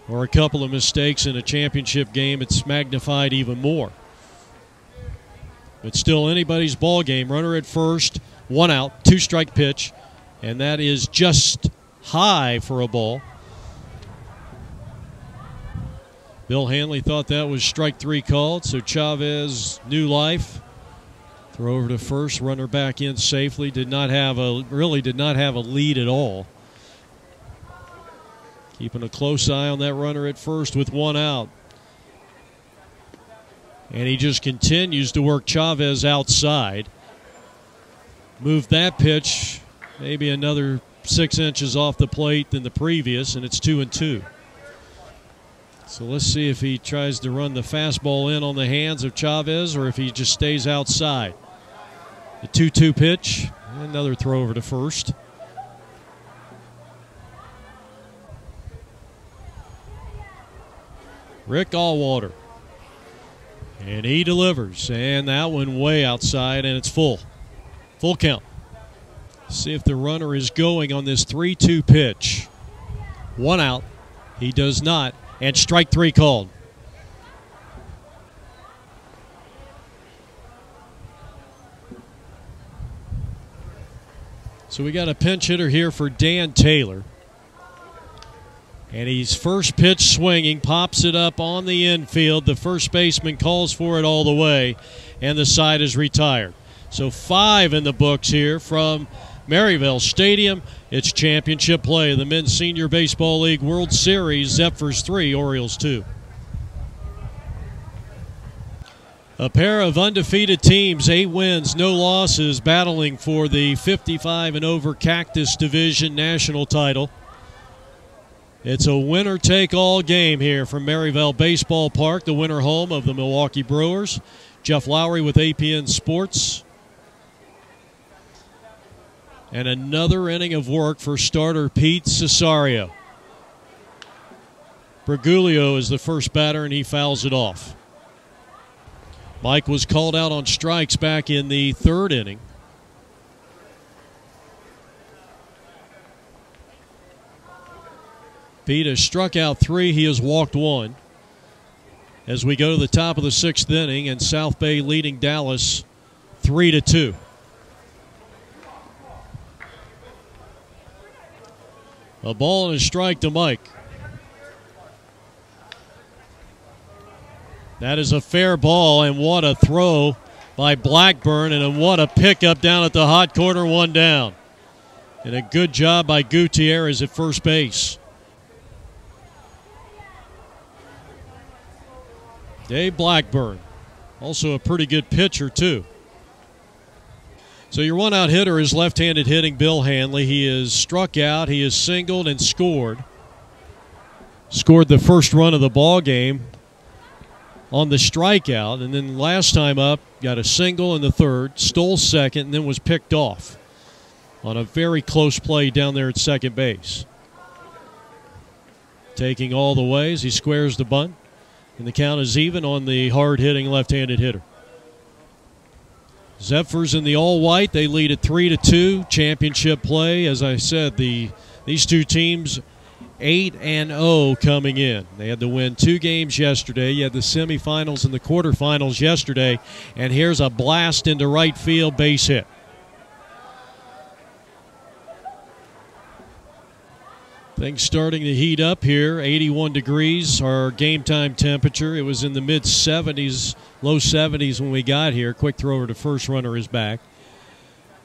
or a couple of mistakes in a championship game, it's magnified even more. But still anybody's ball game. Runner at first, one out, two-strike pitch, and that is just high for a ball. Bill Hanley thought that was strike three called, so Chavez, new life. Throw over to first, runner back in safely. Really did not have a lead at all. Keeping a close eye on that runner at first with one out. And he just continues to work Chavez outside. Moved that pitch maybe another 6 inches off the plate than the previous, and it's 2-2. So let's see if he tries to run the fastball in on the hands of Chavez or if he just stays outside. The 2-2 pitch, another throw over to first. Rick Allwater. And he delivers, and that one way outside, and it's full. Full count. See if the runner is going on this 3-2 pitch. One out. He does not. And strike three called. So we got a pinch hitter here for Dan Taylor. And he's first pitch swinging, pops it up on the infield. The first baseman calls for it all the way, and the side is retired. So 5 in the books here from Maryville Stadium. It's championship play of the Men's Senior Baseball League World Series. Zephyrs 3, Orioles 2. A pair of undefeated teams, 8 wins, no losses, battling for the 55 and over Cactus Division national title. It's a winner-take-all game here from Maryville Baseball Park, the winter home of the Milwaukee Brewers. Jeff Lowry with APN Sports. And another inning of work for starter Pete Cesario. Bragulio is the first batter, and he fouls it off. Mike was called out on strikes back in the third inning. Pete has struck out 3. He has walked 1. As we go to the top of the 6th inning, and South Bay leading Dallas 3-2. A ball and a strike to Mike. That is a fair ball, and what a throw by Blackburn, and what a pickup down at the hot corner, 1 down. And a good job by Gutierrez at first base. Dave Blackburn, also a pretty good pitcher too. So your one-out hitter is left-handed hitting Bill Hanley. He is struck out. He has singled and scored. Scored the first run of the ball game on the strikeout, and then last time up got a single in the third, stole second, and then was picked off on a very close play down there at second base. taking all the way as he squares the bunt. And the count is even on the hard-hitting left-handed hitter. Zephyrs in the all-white. They lead at 3-2. Championship play. As I said, these two teams 8-0 coming in. They had to win 2 games yesterday. You had the semifinals and the quarterfinals yesterday. And here's a blast into right field, base hit. Things starting to heat up here. 81 degrees, our game time temperature. It was in the mid-70s, low 70s when we got here. Quick thrower to first, runner is back.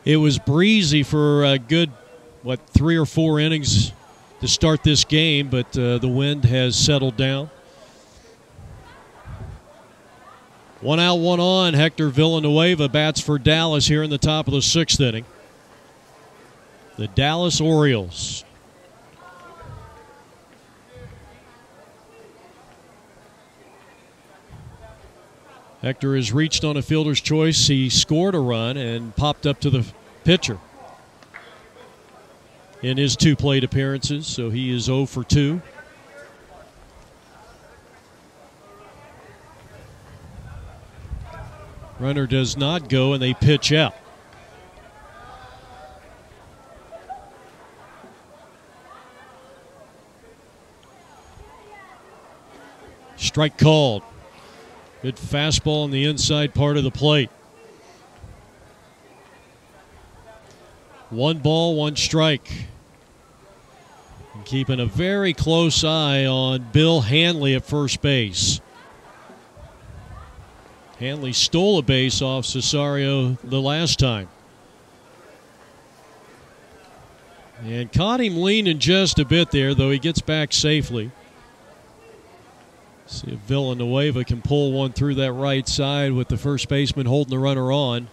It was breezy for a good, 3 or 4 innings to start this game, but the wind has settled down. 1 out, 1 on. Hector Villanueva bats for Dallas here in the top of the 6th inning. The Dallas Orioles. Hector has reached on a fielder's choice. He scored a run and popped up to the pitcher in his 2 plate appearances, so he is 0 for 2. Runner does not go, and they pitch out. Strike called. Good fastball on the inside part of the plate. 1 ball, 1 strike. And keeping a very close eye on Bill Hanley at first base. Hanley stole a base off Cesario the last time. And caught him leaning just a bit there, though he gets back safely. See if Villanueva can pull one through that right side with the first baseman holding the runner on.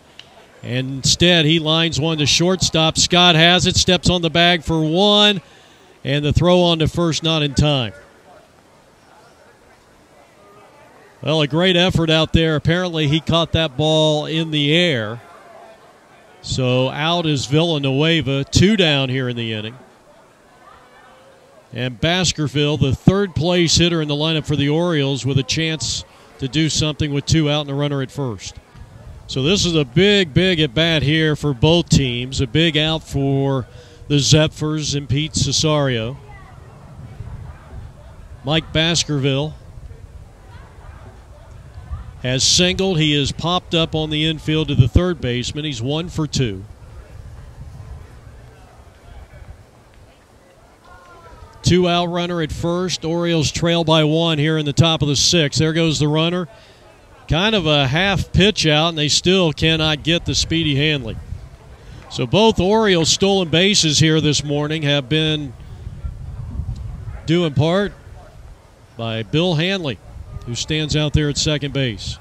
And instead, he lines one to shortstop. Scott has it, steps on the bag for 1, and the throw on to first not in time. Well, a great effort out there. Apparently, he caught that ball in the air. So out is Villanueva, 2 down here in the inning. And Baskerville, the 3rd place hitter in the lineup for the Orioles, with a chance to do something with 2 out and a runner at first. So this is a big, big at-bat here for both teams. A big out for the Zephyrs and Pete Cesario. Mike Baskerville has singled. He has popped up on the infield to the 3rd baseman. He's 1 for 2. 2 out runner at first. Orioles trail by 1 here in the top of the 6th. There goes the runner. Kind of a half pitch out, and they still cannot get the speedy Hanley. So both Orioles stolen bases here this morning have been due in part by Bill Hanley, who stands out there at second base.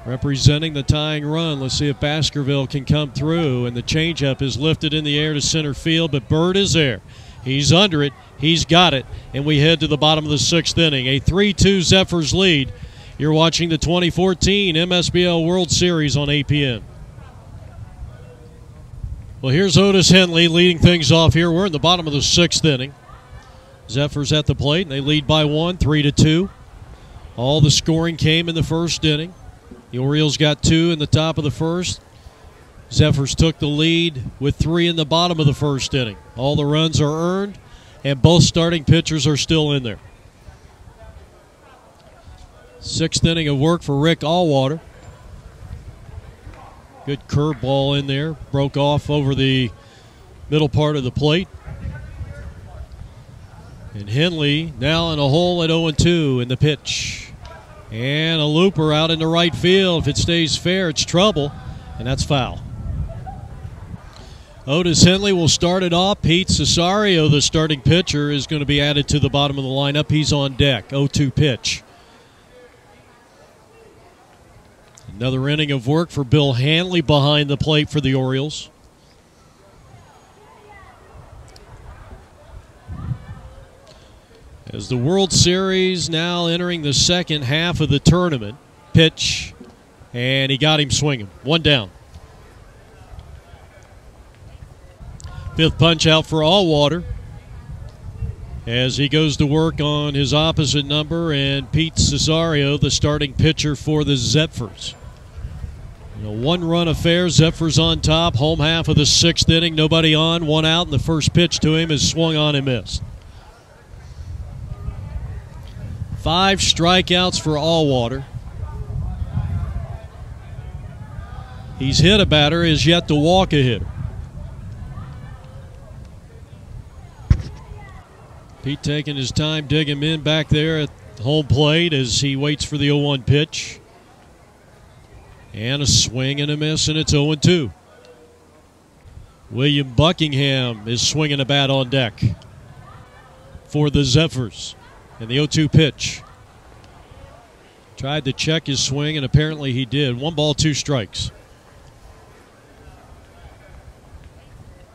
Representing the tying run. Let's see if Baskerville can come through. And the changeup is lifted in the air to center field, but Bird is there. He's under it. He's got it. And we head to the bottom of the 6th inning. A 3-2 Zephyrs lead. You're watching the 2014 Msbl World Series on APN. Well, here's Otis Henley leading things off here. We're in the bottom of the 6th inning. Zephyrs at the plate, and they lead by 1, 3-2. All the scoring came in the 1st inning. The Orioles got 2 in the top of the 1st. Zephyrs took the lead with 3 in the bottom of the 1st inning. All the runs are earned, and both starting pitchers are still in there. 6th inning of work for Rick Allwater. Good curveball in there. Broke off over the middle part of the plate. And Henley now in a hole at 0-2 in the pitch. And a looper out into right field. If it stays fair, it's trouble, and that's foul. Otis Henley will start it off. Pete Cesario, the starting pitcher, is going to be added to the bottom of the lineup. He's on deck. 0-2 pitch. Another inning of work for Bill Hanley behind the plate for the Orioles. As the World Series now entering the second half of the tournament. Pitch, and he got him swinging. 1 down. 5th punch out for Allwater. as he goes to work on his opposite number, and Pete Cesario, the starting pitcher for the Zephyrs. A one-run affair. Zephyrs on top. Home half of the sixth inning. Nobody on. One out, and the first pitch to him is swung on and missed. 5 strikeouts for Allwater. He's hit a batter, is yet to walk a hitter. Pete taking his time, digging him in back there at home plate as he waits for the 0-1 pitch. And a swing and a miss, and it's 0-2. William Buckingham is swinging a bat on deck for the Zephyrs. And the 0-2 pitch. Tried to check his swing, and apparently he did. 1 ball, 2 strikes.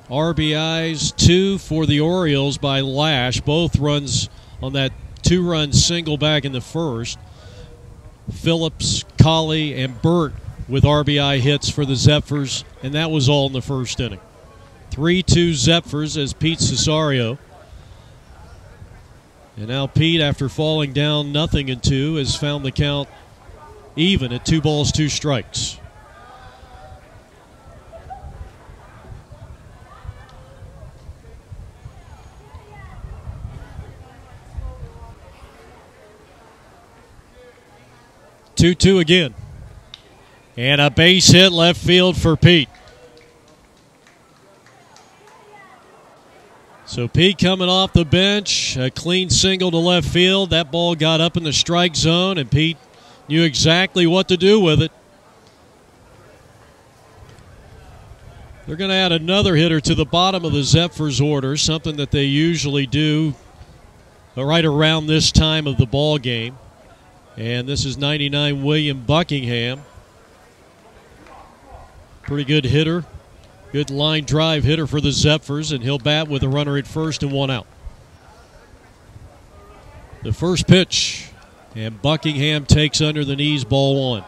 RBIs, 2 for the Orioles by Lash. Both runs on that 2-run single back in the first. Phillips, Colley, and Burt with RBI hits for the Zephyrs, and that was all in the first inning. 3-2 Zephyrs as Pete Cesario. And now Pete, after falling down 0-2, has found the count even at 2 balls, 2 strikes. Two again. And a base hit left field for Pete. So Pete coming off the bench, a clean single to left field. That ball got up in the strike zone, and Pete knew exactly what to do with it. They're going to add another hitter to the bottom of the Zephyrs order, something that they usually do right around this time of the ball game. And this is 99 William Buckingham. Pretty good hitter. Good line drive hitter for the Zephyrs, and he'll bat with a runner at first and 1 out. The first pitch, and Buckingham takes under the knees, ball 1.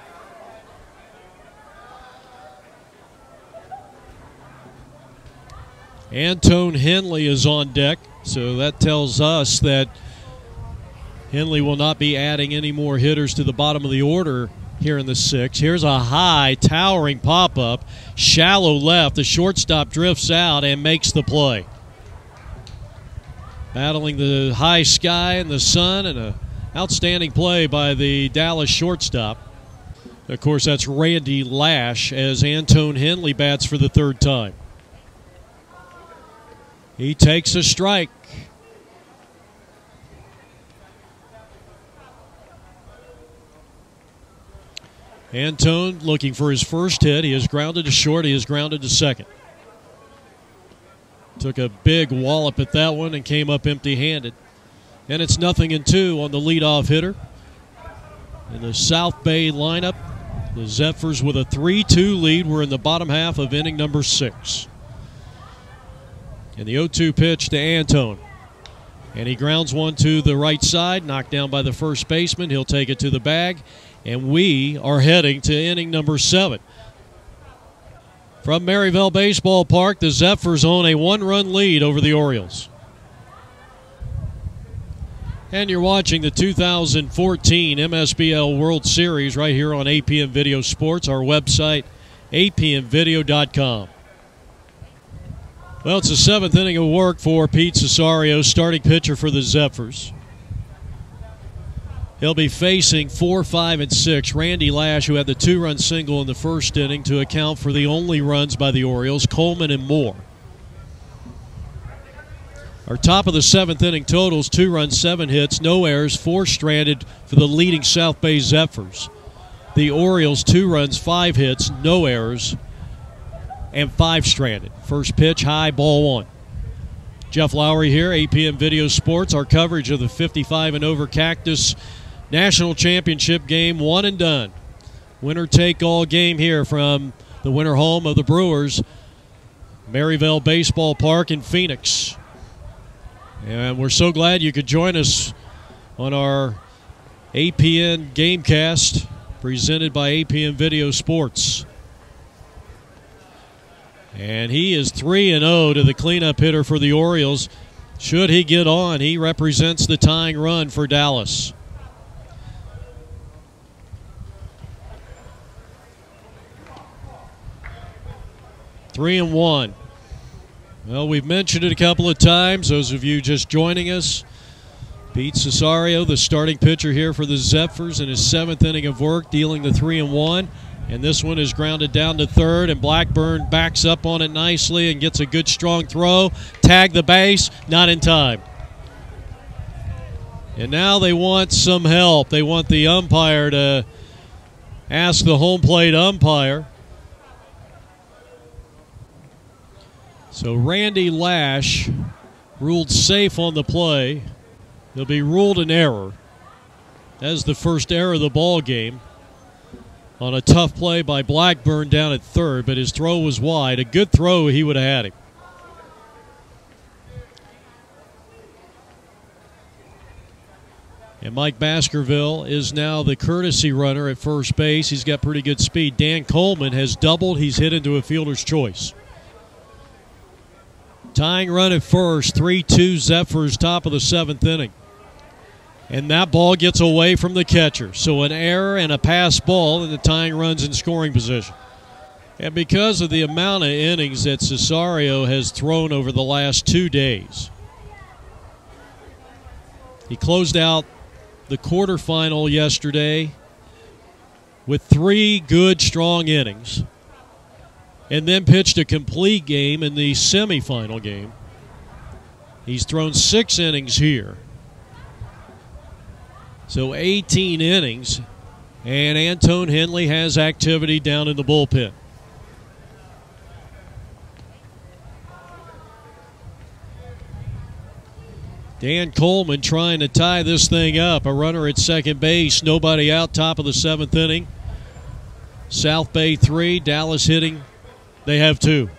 Antone Henley is on deck, so that tells us that Henley will not be adding any more hitters to the bottom of the order here in the 6th. Here's a high, towering pop-up. Shallow left. The shortstop drifts out and makes the play. Battling the high sky and the sun, and an outstanding play by the Dallas shortstop. Of course, that's Randy Lash as Antone Henley bats for the 3rd time. He takes a strike. Antone looking for his first hit. He is grounded to short. He is grounded to second. Took a big wallop at that one and came up empty-handed. And it's 0-2 on the leadoff hitter. In the South Bay lineup, the Zephyrs with a 3-2 lead. We're in the bottom half of inning number 6. And the 0-2 pitch to Antone. And he grounds one to the right side, knocked down by the first baseman. He'll take it to the bag. And we are heading to inning number 7. From Maryville Baseball Park, the Zephyrs own a 1-run lead over the Orioles. And you're watching the 2014 MSBL World Series right here on APM Video Sports, our website, apmvideo.com. Well, it's the 7th inning of work for Pete Cesario, starting pitcher for the Zephyrs. He'll be facing 4, 5, and 6. Randy Lash, who had the 2-run single in the first inning to account for the only runs by the Orioles, Coleman and Moore. Our top of the 7th inning totals: 2 runs, 7 hits, no errors, 4 stranded for the leading South Bay Zephyrs. The Orioles, 2 runs, 5 hits, no errors, and 5 stranded. First pitch, high, ball 1. Jeff Lowry here, APM Video Sports. Our coverage of the 55 and over Cactus National Championship game, 1 and done. Winner-take-all game here from the winter home of the Brewers, Maryville Baseball Park in Phoenix. And we're so glad you could join us on our APN Gamecast presented by APM Video Sports. And he is 3-0 to the cleanup hitter for the Orioles. Should he get on, he represents the tying run for Dallas. Three and one. Well, we've mentioned it a couple of times. Those of you just joining us, Pete Cesario, the starting pitcher here for the Zephyrs in his 7th inning of work, dealing the 3 and 1. And this one is grounded down to third, and Blackburn backs up on it nicely and gets a good strong throw. Tag the base, not in time. And now they want some help. They want the umpire to ask the home plate umpire. So Randy Lash ruled safe on the play. He'll be ruled an error. That's the first error of the ball game on a tough play by Blackburn down at third, but his throw was wide. A good throw, he would have had him. And Mike Baskerville is now the courtesy runner at first base. He's got pretty good speed. Dan Coleman has doubled. He's hit into a fielder's choice. Tying run at first, 3-2 Zephyrs, top of the 7th inning. And that ball gets away from the catcher. So an error and a pass ball, and the tying run's in scoring position. And because of the amount of innings that Cesario has thrown over the last 2 days, he closed out the quarterfinal yesterday with 3 good, strong innings, and then pitched a complete game in the semifinal game. He's thrown 6 innings here. So 18 innings, and Otis Henley has activity down in the bullpen. Dan Coleman trying to tie this thing up. A runner at second base, nobody out, top of the 7th inning. South Bay 3, Dallas hitting. They have 2.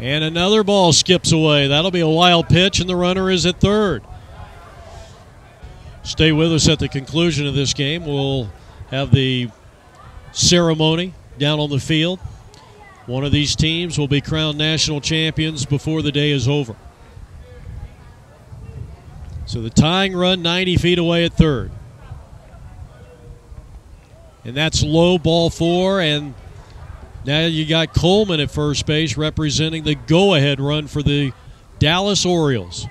And another ball skips away. That'll be a wild pitch, and the runner is at third. Stay with us at the conclusion of this game. We'll have the ceremony down on the field. One of these teams will be crowned national champions before the day is over. So the tying run 90 feet away at third. And that's low, ball 4, and now you got Coleman at first base representing the go-ahead run for the Dallas Orioles.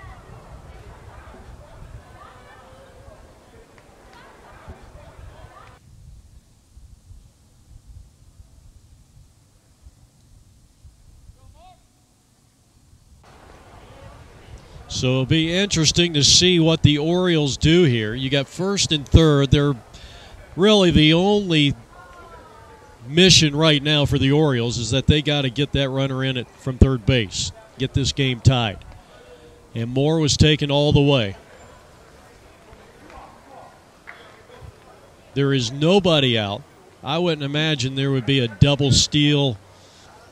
So it'll be interesting to see what the Orioles do here. You got first and third. They're really the only mission right now for the Orioles is that they got to get that runner in it from third base, get this game tied. And Moore was taken all the way. There is nobody out. I wouldn't imagine there would be a double steal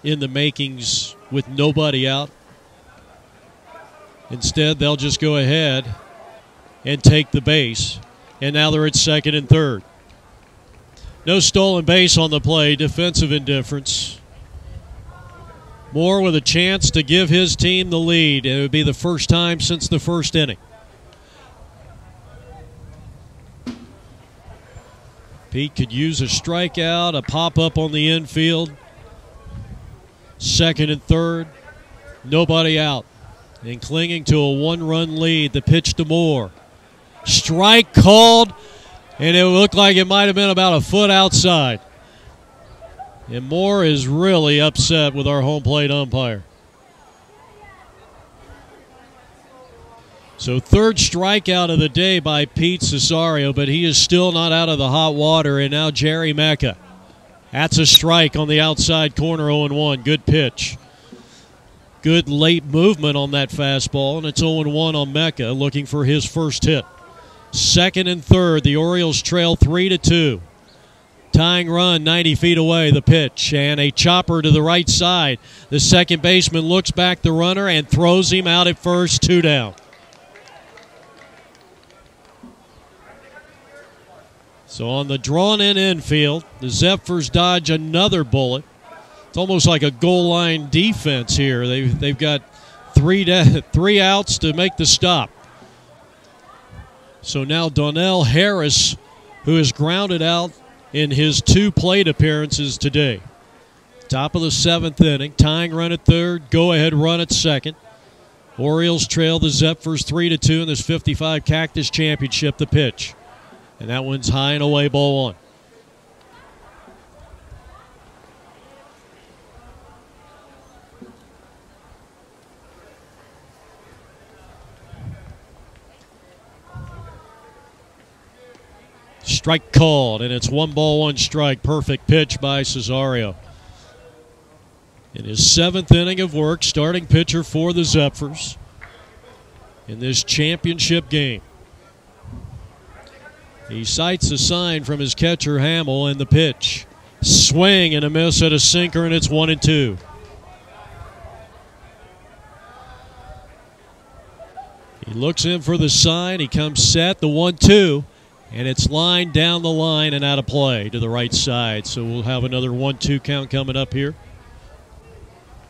in the makings with nobody out. Instead, they'll just go ahead and take the base. And now they're at second and third. No stolen base on the play, defensive indifference. Moore with a chance to give his team the lead. It would be the first time since the first inning. Pete could use a strikeout, a pop-up on the infield. Second and third, nobody out. And clinging to a 1-run lead, the pitch to Moore. Strike called, and it looked like it might have been about a foot outside. And Moore is really upset with our home plate umpire. So third strikeout of the day by Pete Cesario, but he is still not out of the hot water. And now Jerry Mecca. That's a strike on the outside corner, 0-1. Good pitch. Good late movement on that fastball, and it's 0-1 on Mecca, looking for his first hit. Second and third, the Orioles trail 3-2. Tying run 90 feet away, the pitch, and a chopper to the right side. The second baseman looks back the runner and throws him out at first, 2 down. So on the drawn-in infield, the Zephyrs dodge another bullet It's almost like a goal line defense here. They've got three outs to make the stop. So now Donnell Harris, who is grounded out in his 2 plate appearances today. Top of the 7th inning, tying run at third, go-ahead run at second. Orioles trail the Zephyrs 3-2 in this 55 Cactus Championship. The pitch, and that one's high and away, ball 1. Strike called, and it's 1 ball, 1 strike. Perfect pitch by Cesario. In his 7th inning of work, starting pitcher for the Zephyrs in this championship game. He sights a sign from his catcher, Hamill, and the pitch. Swing and a miss at a sinker, and it's 1-2. He looks in for the sign. He comes set, the 1-2. And it's lined down the line and out of play to the right side. So we'll have another 1-2 count coming up here.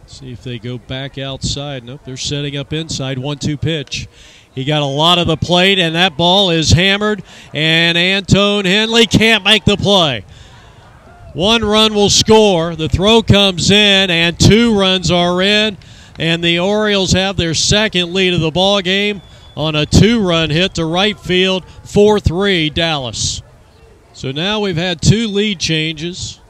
See if they go back outside. Nope, they're setting up inside. 1-2 pitch. He got a lot of the plate, and that ball is hammered. And Antone Henley can't make the play. 1 run will score. The throw comes in, and 2 runs are in. And the Orioles have their 2nd lead of the ball game on a 2-run hit to right field, 4-3 Dallas. So now we've had 2 lead changes.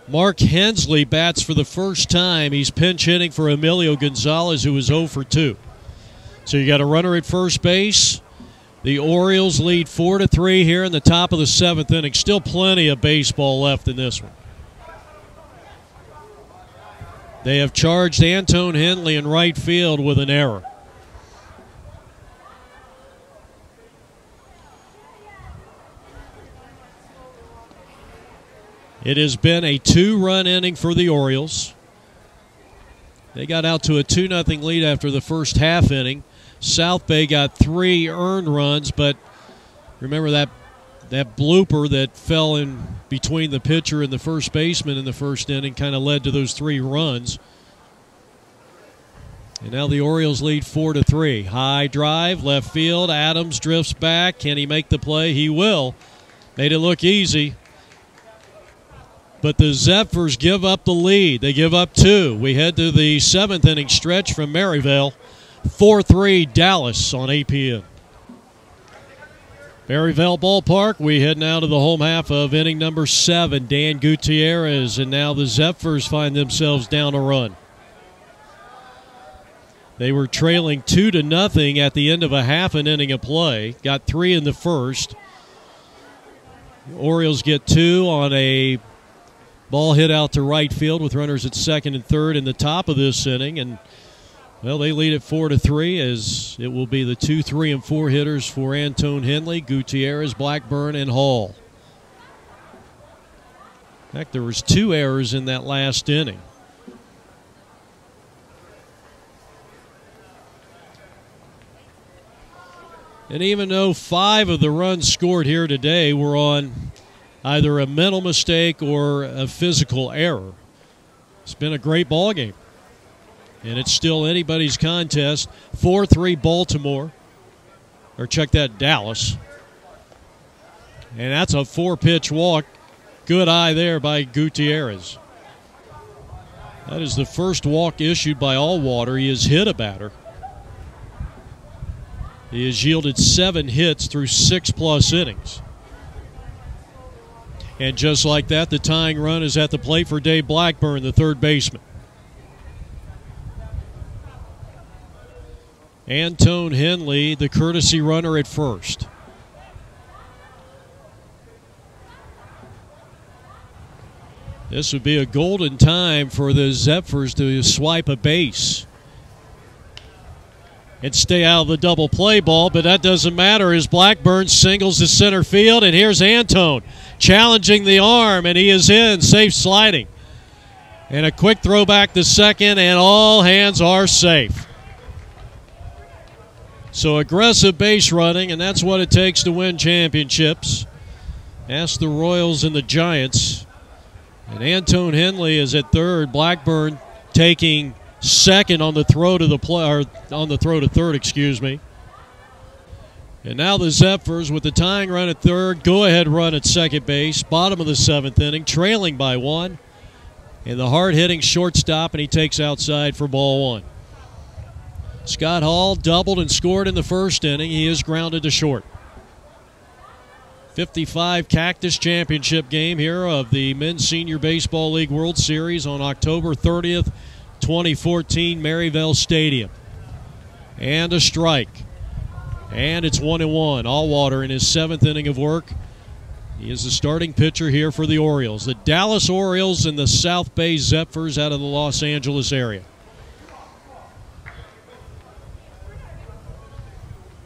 Mark Hensley bats for the first time. He's pinch hitting for Emilio Gonzalez, who was 0 for 2. So you got a runner at first base. The Orioles lead 4-3 here in the top of the 7th inning. Still plenty of baseball left in this one. They have charged Antone Henley in right field with an error. It has been a 2-run inning for the Orioles. They got out to a 2-0 lead after the first half inning. South Bay got 3 earned runs, but remember that blooper that fell in between the pitcher and the first baseman in the first inning kind of led to those 3 runs. And now the Orioles lead 4-3. High drive, left field. Adams drifts back. Can he make the play? He will. Made it look easy. But the Zephyrs give up the lead. They give up 2. We head to the 7th inning stretch from Maryville. 4-3 Dallas on APN. Maryville Ballpark, we head now to the home half of inning number 7. Dan Gutierrez, and now the Zephyrs find themselves down a run. They were trailing 2-0 at the end of a half an inning of play. Got 3 in the first. The Orioles get 2 on a ball hit out to right field with runners at second and third in the top of this inning. And, well, they lead it 4-3 as it will be the 2, 3, and 4 hitters for Antone Henley, Gutierrez, Blackburn, and Hall. In fact, there was 2 errors in that last inning. And even though 5 of the runs scored here today were on either a mental mistake or a physical error, it's been a great ball game. And it's still anybody's contest. 4-3 Baltimore. Or check that, Dallas. And that's a 4-pitch walk. Good eye there by Gutierrez. That is the first walk issued by Allwater. He has hit a batter. He has yielded 7 hits through 6+ innings. And just like that, the tying run is at the plate for Dave Blackburn, the third baseman. Antone Henley, the courtesy runner at first. This would be a golden time for the Zephyrs to swipe a base and stay out of the double play ball, but that doesn't matter as Blackburn singles to center field, and here's Antone challenging the arm, and he is in, safe sliding. And a quick throw back to second, and all hands are safe. So aggressive base running, and that's what it takes to win championships. Ask the Royals and the Giants. And Otis Henley is at third. Blackburn taking second on the throw to the play, or on the throw to third, excuse me. And now the Zephyrs with the tying run at third, go-ahead run at second base, bottom of the seventh inning, trailing by one. And the hard-hitting shortstop, and he takes outside for ball one. Scott Hall doubled and scored in the first inning. He is grounded to short. 55 Cactus Championship game here of the Men's Senior Baseball League World Series on October 30th, 2014, Maryville Stadium. And a strike. And it's 1-1. Allwater in his seventh inning of work. He is the starting pitcher here for the Orioles. The Dallas Orioles and the South Bay Zephyrs out of the Los Angeles area.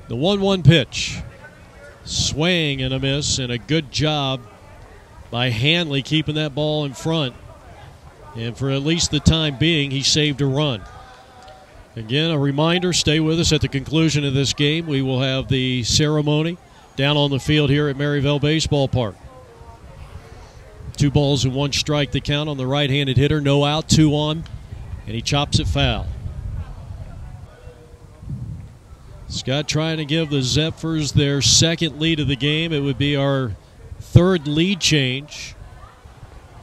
The 1-1 pitch. Swing and a miss, and a good job by Henley keeping that ball in front. And for at least the time being, he saved a run. Again, a reminder, stay with us at the conclusion of this game. We will have the ceremony down on the field here at Maryville Baseball Park. 2 balls and 1 strike to count on the right-handed hitter. No out, 2 on, and he chops it foul. Scott trying to give the Zephyrs their second lead of the game. It would be our third lead change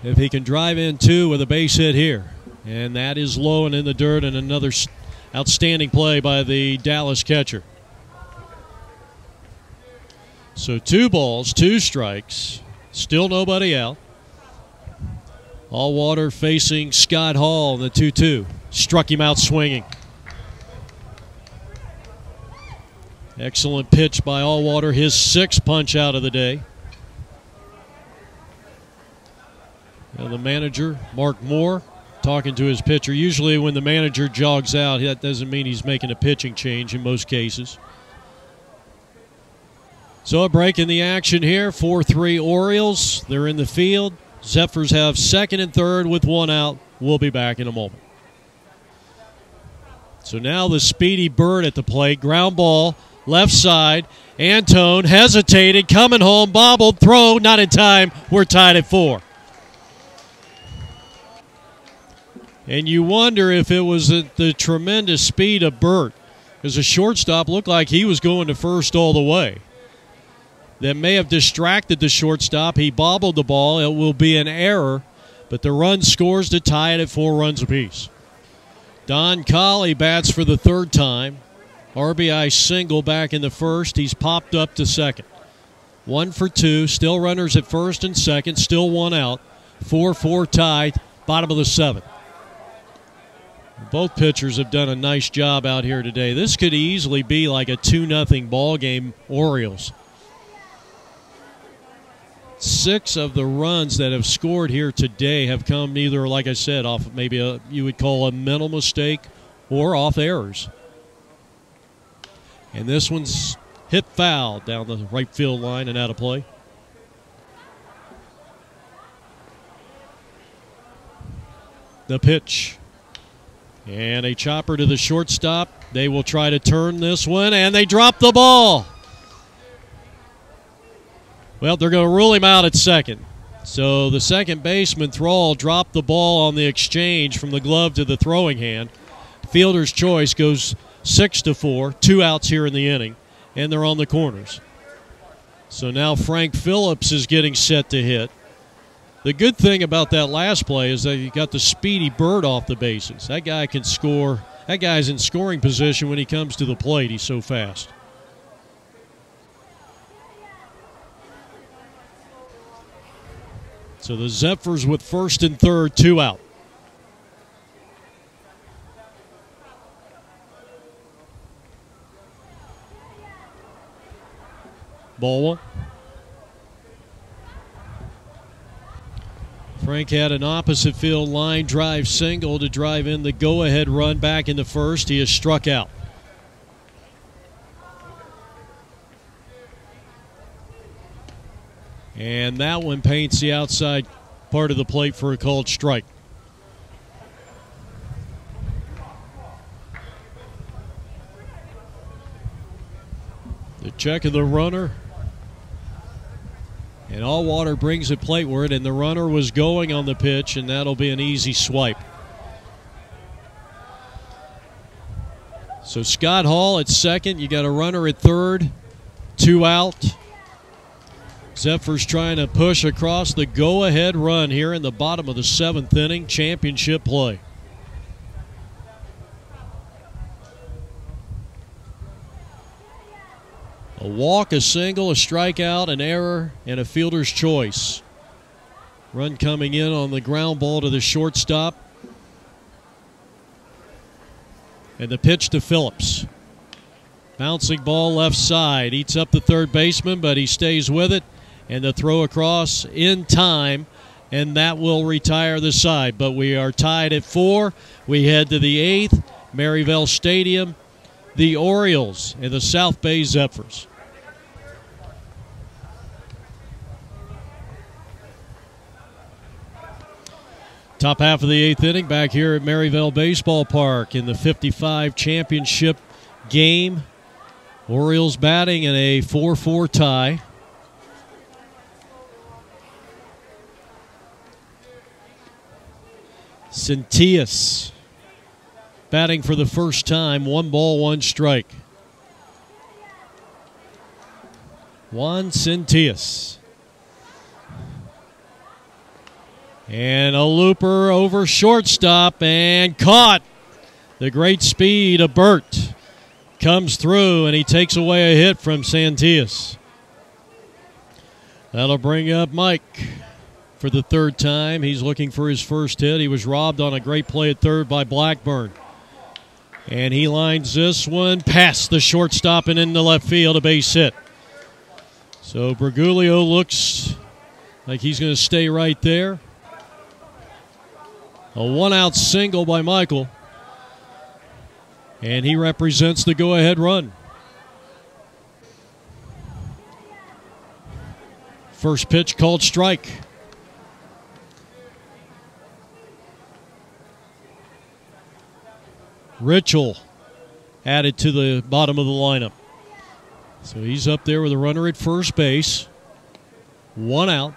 if he can drive in 2 with a base hit here. And that is low and in the dirt, and another outstanding play by the Dallas catcher. So 2 balls, 2 strikes, still nobody out. Allwater facing Scott Hall in the 2-2. Struck him out swinging. Excellent pitch by Allwater, his 6th punch out of the day. Now the manager, Mark Moore, talking to his pitcher. Usually when the manager jogs out, that doesn't mean he's making a pitching change in most cases. So a break in the action here, 4-3 Orioles. They're in the field. Zephyrs have second and third with 1 out. We'll be back in a moment. So now the speedy Bird at the plate. Ground ball, left side. Antone hesitated, coming home, bobbled, throw, not in time. We're tied at 4. And you wonder if it was the tremendous speed of Burt, because the shortstop looked like he was going to first all the way. That may have distracted the shortstop. He bobbled the ball. It will be an error, but the run scores to tie it at 4 runs apiece. Don Colley bats for the 3rd time. RBI single back in the first. He's popped up to second. 1 for 2. Still runners at first and second. Still 1 out. 4-4 tie. Bottom of the 7th. Both pitchers have done a nice job out here today. This could easily be like a 2-0 ball game, Orioles. 6 of the runs that have scored here today have come either, like I said, off of maybe you would call a mental mistake or off errors. And this one's hit foul down the right field line and out of play. The pitch. And a chopper to the shortstop. They will try to turn this one, and they drop the ball. Well, they're going to rule him out at second. So the second baseman, Thrall, dropped the ball on the exchange from the glove to the throwing hand. Fielder's choice goes 6-4, 2 outs here in the inning, and they're on the corners. So now Frank Phillips is getting set to hit. The good thing about that last play is that you got the speedy Bird off the bases. That guy can score. That guy's in scoring position when he comes to the plate. He's so fast. So the Zephyrs with first and third, 2 out. Ball 1. Frank had an opposite field line drive single to drive in the go-ahead run back in the first. He is struck out. And that one paints the outside part of the plate for a called strike. The check of the runner. And Allwater brings it plateward, and the runner was going on the pitch, and that'll be an easy swipe. So Scott Hall at second. You got a runner at third. 2 out. Zephyrs trying to push across the go-ahead run here in the bottom of the 7th inning. Championship play. A walk, a single, a strikeout, an error, and a fielder's choice. Run coming in on the ground ball to the shortstop. And the pitch to Phillips. Bouncing ball left side. Eats up the third baseman, but he stays with it. And the throw across in time, and that will retire the side. But we are tied at 4. We head to the 8th. Maryville Stadium. The Orioles and the South Bay Zephyrs. Top half of the 8th inning back here at Maryville Baseball Park in the 55 championship game. Orioles batting in a 4-4 tie. Centillas batting for the first time. 1 ball, 1 strike. Juan Centillas. And a looper over shortstop and caught. The great speed of Burt comes through, and he takes away a hit from Centillas. That'll bring up Mike for the 3rd time. He's looking for his first hit. He was robbed on a great play at third by Blackburn. And he lines this one past the shortstop and into left field, a base hit. So Bergoglio looks like he's going to stay right there. A 1-out single by Michael. And he represents the go-ahead run. First pitch called strike. Ritchell added to the bottom of the lineup. So he's up there with a runner at first base. 1 out.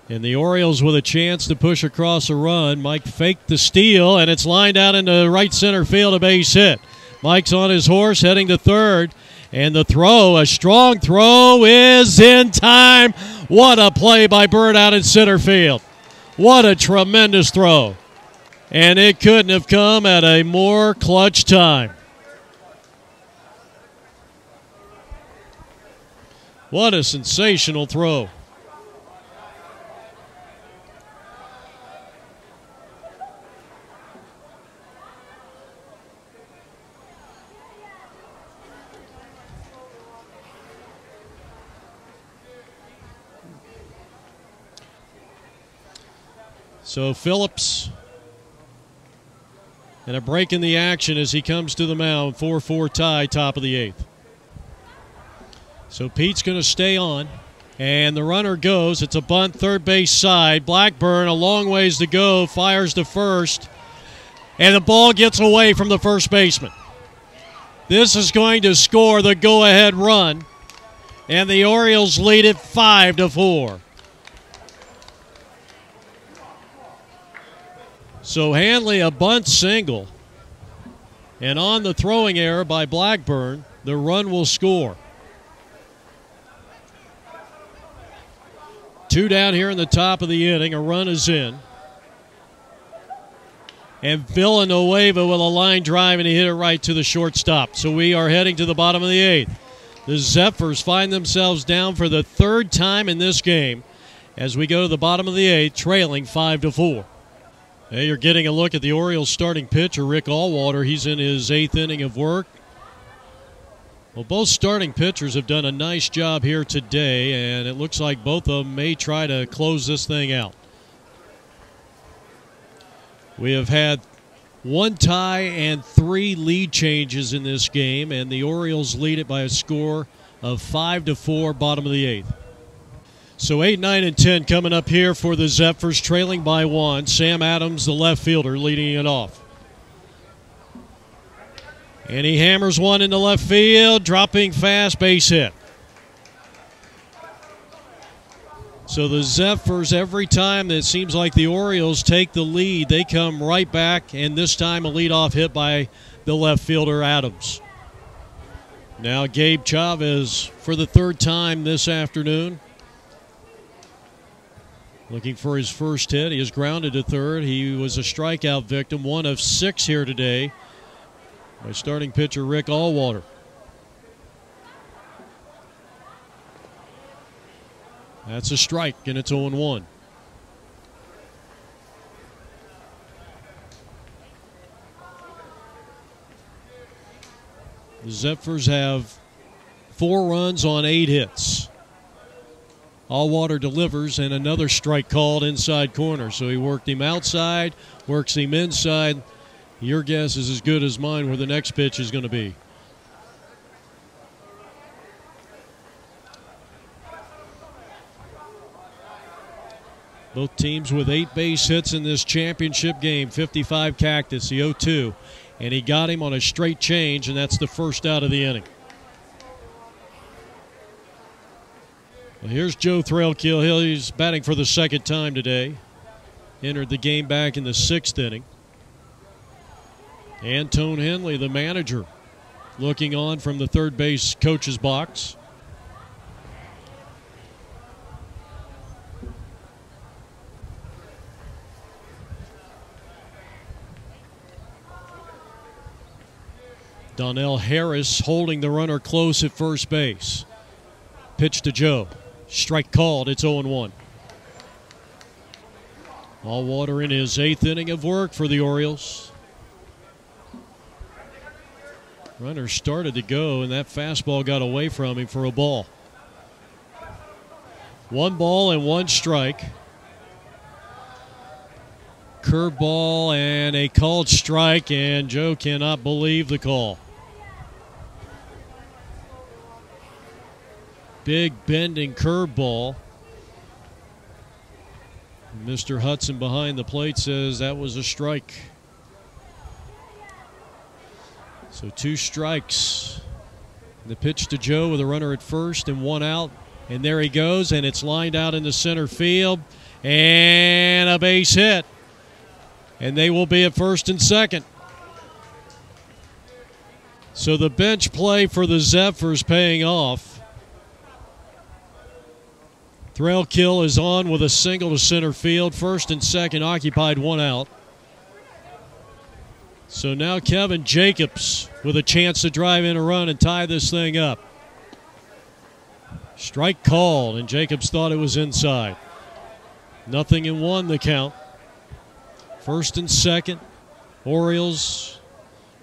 And the Orioles with a chance to push across a run. Mike faked the steal, and it's lined out into right center field, a base hit. Mike's on his horse heading to third. And the throw, a strong throw, is in time. What a play by Bird out in center field. What a tremendous throw. And it couldn't have come at a more clutch time. What a sensational throw. So Phillips, and a break in the action as he comes to the mound. 4-4 tie, top of the 8th. So Pete's going to stay on, and the runner goes. It's a bunt, third base side. Blackburn, a long ways to go, fires to first, and the ball gets away from the first baseman. This is going to score the go-ahead run, and the Orioles lead it 5-4. So Henley, a bunt single. And on the throwing error by Blackburn, the run will score. 2 down here in the top of the inning. A run is in. And Villanueva with a line drive, and he hit it right to the shortstop. So we are heading to the bottom of the 8th. The Zephyrs find themselves down for the 3rd time in this game as we go to the bottom of the 8th, trailing 5-4. Hey, you're getting a look at the Orioles starting pitcher, Rick Allwater. He's in his 8th inning of work. Well, both starting pitchers have done a nice job here today, and it looks like both of them may try to close this thing out. We have had 1 tie and 3 lead changes in this game, and the Orioles lead it by a score of 5-4, bottom of the 8th. So 8, 9, and 10 coming up here for the Zephyrs, trailing by 1. Sam Adams, the left fielder, leading it off. And he hammers one into left field, dropping fast, base hit. So the Zephyrs, every time that it seems like the Orioles take the lead, they come right back, and this time a leadoff hit by the left fielder, Adams. Now Gabe Chavez for the third time this afternoon. Looking for his first hit. He is grounded to third. He was a strikeout victim, one of 6 here today by starting pitcher Rick Allwater. That's a strike, and it's 0-1. The Zephyrs have 4 runs on 8 hits. Allwater delivers, and another strike called inside corner. So he worked him outside, works him inside. Your guess is as good as mine where the next pitch is going to be. Both teams with 8 base hits in this championship game. 55 Cactus, the 0-2. And he got him on a straight change, and that's the first out of the inning. Well, here's Joe Threlkill. He's batting for the second time today. Entered the game back in the 6th inning. Otis Henley, the manager, looking on from the third base coach's box. Donnell Harris holding the runner close at first base. Pitch to Joe. Strike called. It's 0-1. Allwater in his 8th inning of work for the Orioles. Runner started to go, and that fastball got away from him for a ball. 1 ball and 1 strike. Curveball and a called strike, and Joe cannot believe the call. Big bending curveball. Mr. Hudson behind the plate says that was a strike. So 2 strikes. The pitch to Joe with a runner at first and 1 out. And there he goes, and it's lined out into center field. And a base hit. And they will be at first and second. So the bench play for the Zephyrs paying off. Threlkill is on with a single to center field. First and second occupied, 1 out. So now Kevin Jacobs with a chance to drive in a run and tie this thing up. Strike called, and Jacobs thought it was inside. 0-1 the count. First and second. Orioles,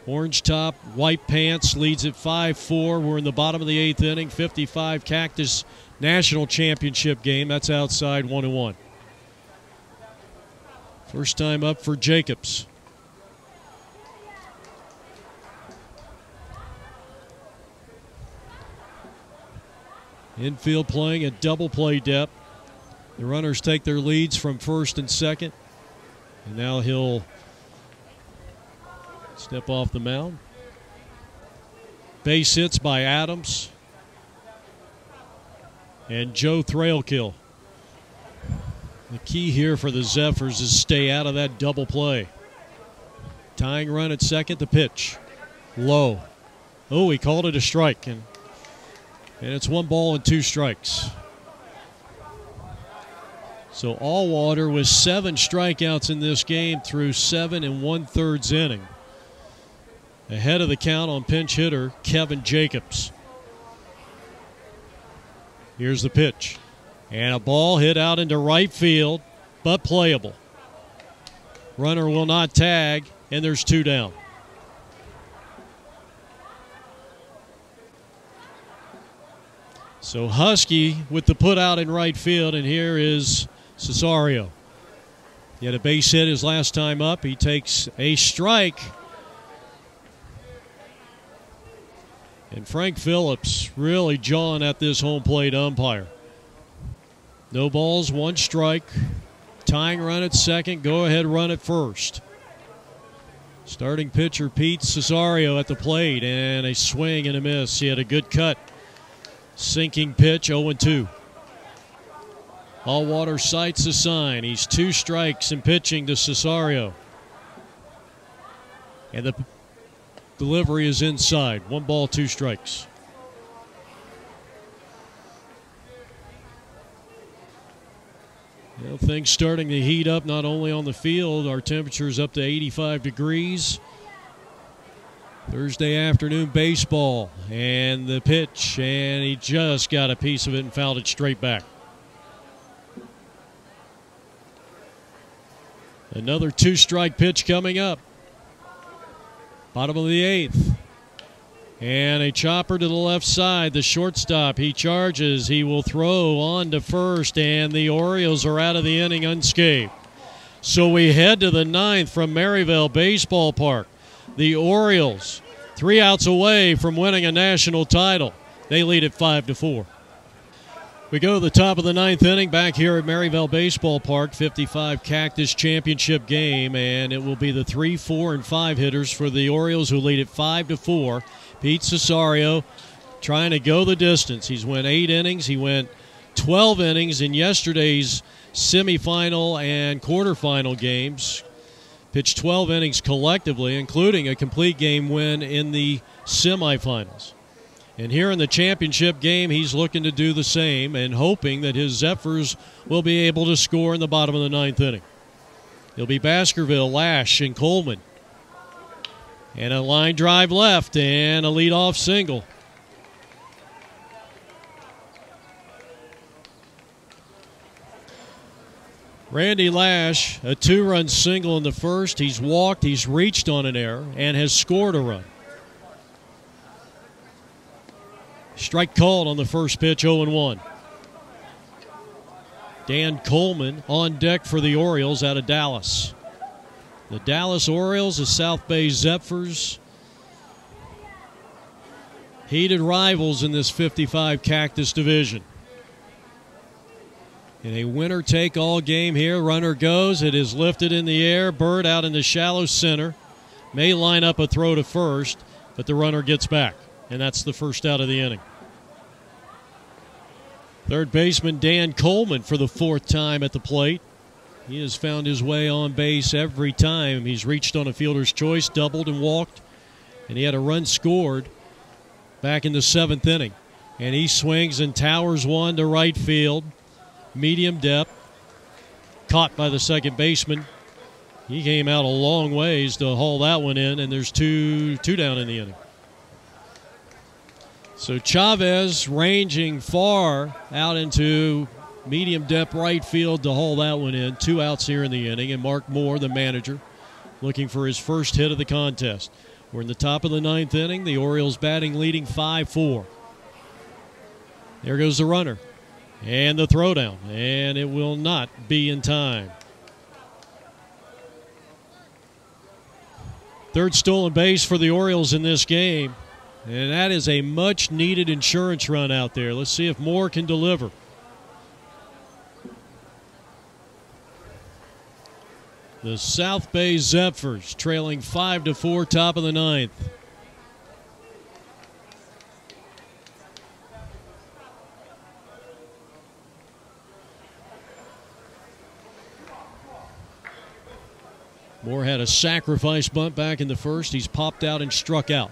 orange top, white pants, leads at 5-4. We're in the bottom of the 8th inning. 55 Cactus National Championship game. That's outside 1-1. First time up for Jacobs. Infield playing at double play depth. The runners take their leads from first and second. And now he'll step off the mound. Base hits by Adams and Joe Threlkill. The key here for the Zephyrs is stay out of that double play. Tying run at second, the pitch. Low. Oh, he called it a strike, and it's 1 ball and 2 strikes. So Allwater with 7 strikeouts in this game through 7 1/3 inning. Ahead of the count on pinch hitter Kevin Jacobs. Here's the pitch. And a ball hit out into right field, but playable. Runner will not tag, and there's 2 down. So Husky with the put out in right field, and here is Cesario. He had a base hit his last time up. He takes a strike. And Frank Phillips really jawing at this home plate umpire. No balls, 1 strike. Tying run at second, go ahead run at first. Starting pitcher Pete Cesario at the plate, and a swing and a miss. He had a good cut. Sinking pitch, 0-2. Allwater sights the sign. He's 2 strikes and pitching to Cesario. And the delivery is inside. 1 ball, 2 strikes. Well, things starting to heat up not only on the field. Our temperature's up to 85 degrees. Thursday afternoon baseball. And the pitch. And he just got a piece of it and fouled it straight back. Another 2-strike pitch coming up. Bottom of the 8th. And a chopper to the left side. The shortstop, he charges. He will throw on to first, and the Orioles are out of the inning unscathed. So we head to the 9th from Maryville Baseball Park. The Orioles, 3 outs away from winning a national title. They lead at 5-4. We go to the top of the 9th inning back here at Maryville Baseball Park, 55 Cactus championship game, and it will be the 3, 4, and 5 hitters for the Orioles who lead at 5-4. Pete Cesario trying to go the distance. He's went 8 innings. He went 12 innings in yesterday's semifinal and quarterfinal games. Pitched 12 innings collectively, including a complete game win in the semifinals. And here in the championship game, he's looking to do the same and hoping that his Zephyrs will be able to score in the bottom of the 9th inning. It'll be Baskerville, Lash, and Coleman. And a line drive left and a leadoff single. Randy Lash, a 2-run single in the first. He's walked, he's reached on an error, and has scored a run. Strike called on the first pitch, 0-1. Dan Coleman on deck for the Orioles out of Dallas. The Dallas Orioles, the South Bay Zephyrs, heated rivals in this 55 Cactus division. In a winner-take-all game here, runner goes. It is lifted in the air. Bird out in the shallow center. May line up a throw to first, but the runner gets back. And that's the first out of the inning. Third baseman Dan Coleman for the 4th time at the plate. He has found his way on base every time he's reached on a fielder's choice, doubled and walked, and he had a run scored back in the 7th inning. And he swings and towers one to right field, medium depth, caught by the second baseman. He came out a long ways to haul that one in, and there's two down in the inning. So Chavez ranging far out into medium depth right field to haul that one in. 2 outs here in the inning, and Mark Moore, the manager, looking for his first hit of the contest. We're in the top of the 9th inning. The Orioles batting leading 5-4. There goes the runner. And the throwdown, and it will not be in time. Third stolen base for the Orioles in this game, and that is a much-needed insurance run out there. Let's see if Moore can deliver. The South Bay Zephyrs trailing 5-4, top of the 9th. Moore had a sacrifice bunt back in the first. He's popped out and struck out.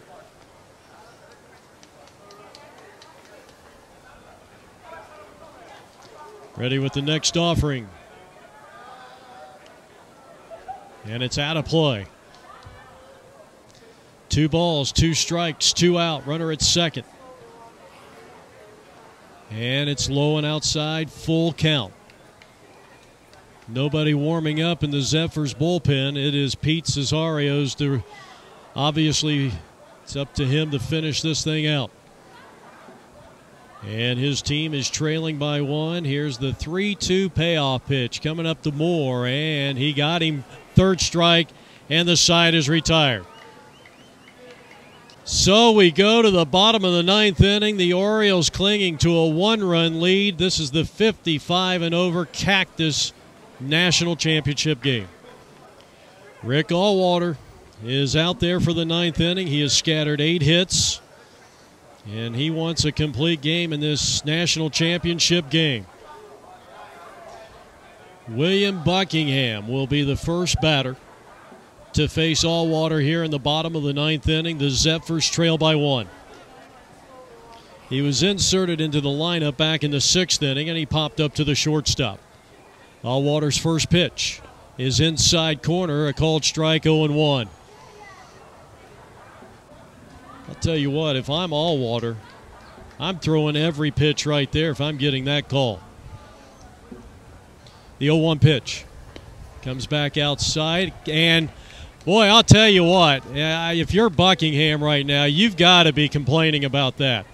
Ready with the next offering. And it's out of play. 2 balls, 2 strikes, 2 out. Runner at second. And it's low and outside, full count. Nobody warming up in the Zephyrs bullpen. It is Pete Cesario's. Obviously, it's up to him to finish this thing out. And his team is trailing by 1. Here's the 3-2 payoff pitch coming up to Moore, and he got him. 3rd strike, and the side is retired. So we go to the bottom of the 9th inning. The Orioles clinging to a 1-run lead. This is the 55 and over Cactus National Championship game. Rick Allwater is out there for the 9th inning. He has scattered 8 hits, and he wants a complete game in this national championship game. William Buckingham will be the first batter to face Allwater here in the bottom of the 9th inning. The Zephyrs trail by 1. He was inserted into the lineup back in the 6th inning, and he popped up to the shortstop. Allwater's first pitch is inside corner, a called strike, 0-1. I'll tell you what, if I'm Allwater, I'm throwing every pitch right there if I'm getting that call. The 0-1 pitch comes back outside, and boy, I'll tell you what, if you're Buckingham right now, you've got to be complaining about that.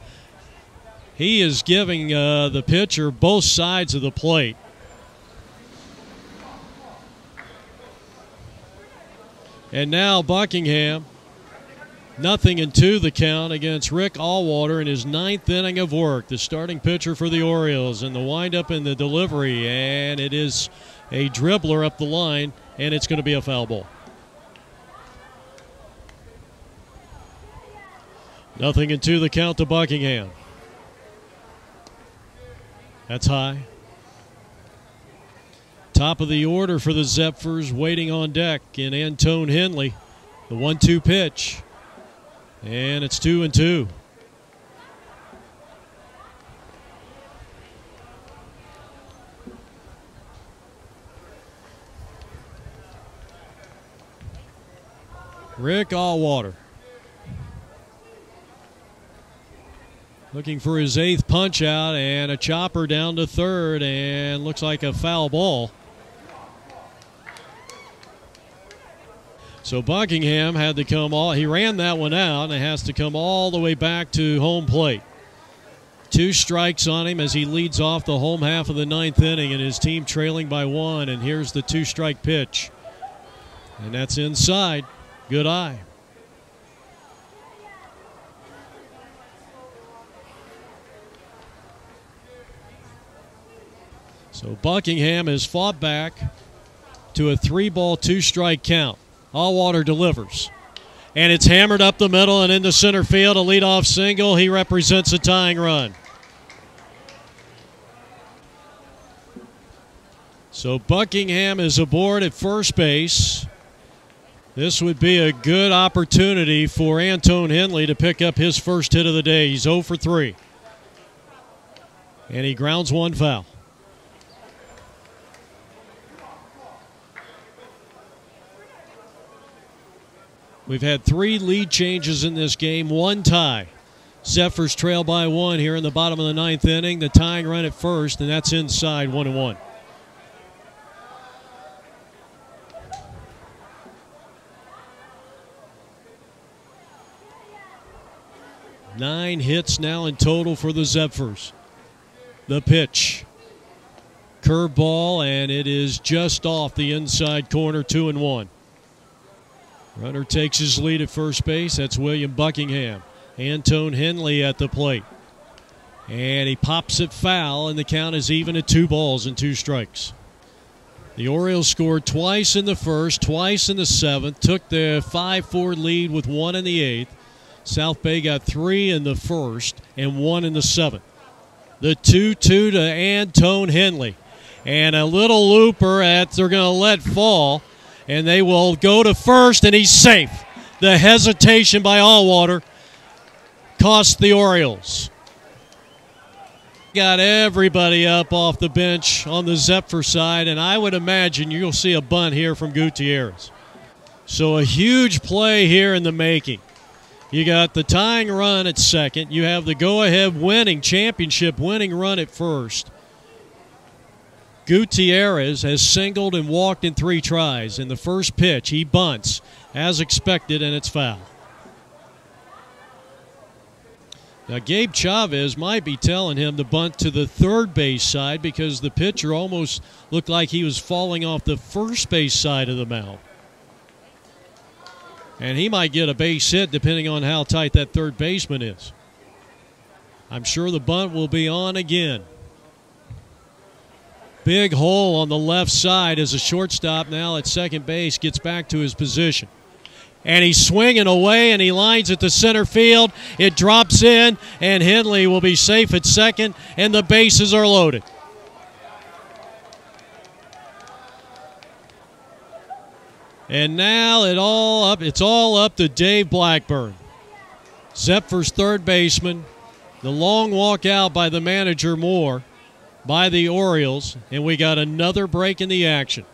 He is giving the pitcher both sides of the plate. And now Buckingham, 0-2 the count against Rick Allwater in his 9th inning of work, the starting pitcher for the Orioles. And the windup and the delivery, and it is a dribbler up the line, and it's going to be a foul ball. 0-2 the count to Buckingham. That's high. Top of the order for the Zephyrs, waiting on deck in Antone Henley. The 1-2 pitch. And it's 2-2. Rick Allwater looking for his 8th punch out, and a chopper down to third, and looks like a foul ball. So Buckingham had to come he ran that one out, and it has to come all the way back to home plate. 2 strikes on him as he leads off the home half of the 9th inning, and his team trailing by 1, and here's the 2-strike pitch. And that's inside. Good eye. So Buckingham has fought back to a 3-ball, 2-strike count. Allwater delivers. And it's hammered up the middle and into center field, a leadoff single. He represents a tying run. So Buckingham is aboard at first base. This would be a good opportunity for Antone Henley to pick up his first hit of the day. He's 0 for 3. And he grounds one foul. We've had 3 lead changes in this game, 1 tie. Zephyrs trail by 1 here in the bottom of the 9th inning. The tying run at first, and that's inside, 1-1. Nine hits now in total for the Zephyrs. The pitch. Curveball, and it is just off the inside corner, 2-1. Runner takes his lead at first base. That's William Buckingham. Antone Henley at the plate. And he pops it foul, and the count is even at 2 balls and 2 strikes. The Orioles scored twice in the first, twice in the 7th, took the 5-4 lead with 1 in the 8th. South Bay got 3 in the first and 1 in the 7th. The 2-2 to Antone Henley. And a little looper they're going to let fall. And they will go to first, and he's safe. The hesitation by Allwater cost the Orioles. Got everybody up off the bench on the Zephyr side, and I would imagine you'll see a bunt here from Gutierrez. So a huge play here in the making. You got the tying run at second. You have the go-ahead championship winning run at first. Gutierrez has singled and walked in 3 tries. In the first pitch, he bunts, as expected, and it's foul. Now, Gabe Chavez might be telling him to bunt to the third base side because the pitcher almost looked like he was falling off the first base side of the mound. And he might get a base hit depending on how tight that third baseman is. I'm sure the bunt will be on again. Big hole on the left side as a shortstop now at second base gets back to his position. And he's swinging away, and he lines it to center field. It drops in, and Henley will be safe at second, and the bases are loaded. And now it's all up to Dave Blackburn, Zephyrs' third baseman. The long walk out by the manager Moore by the Orioles, and we got another break in the action.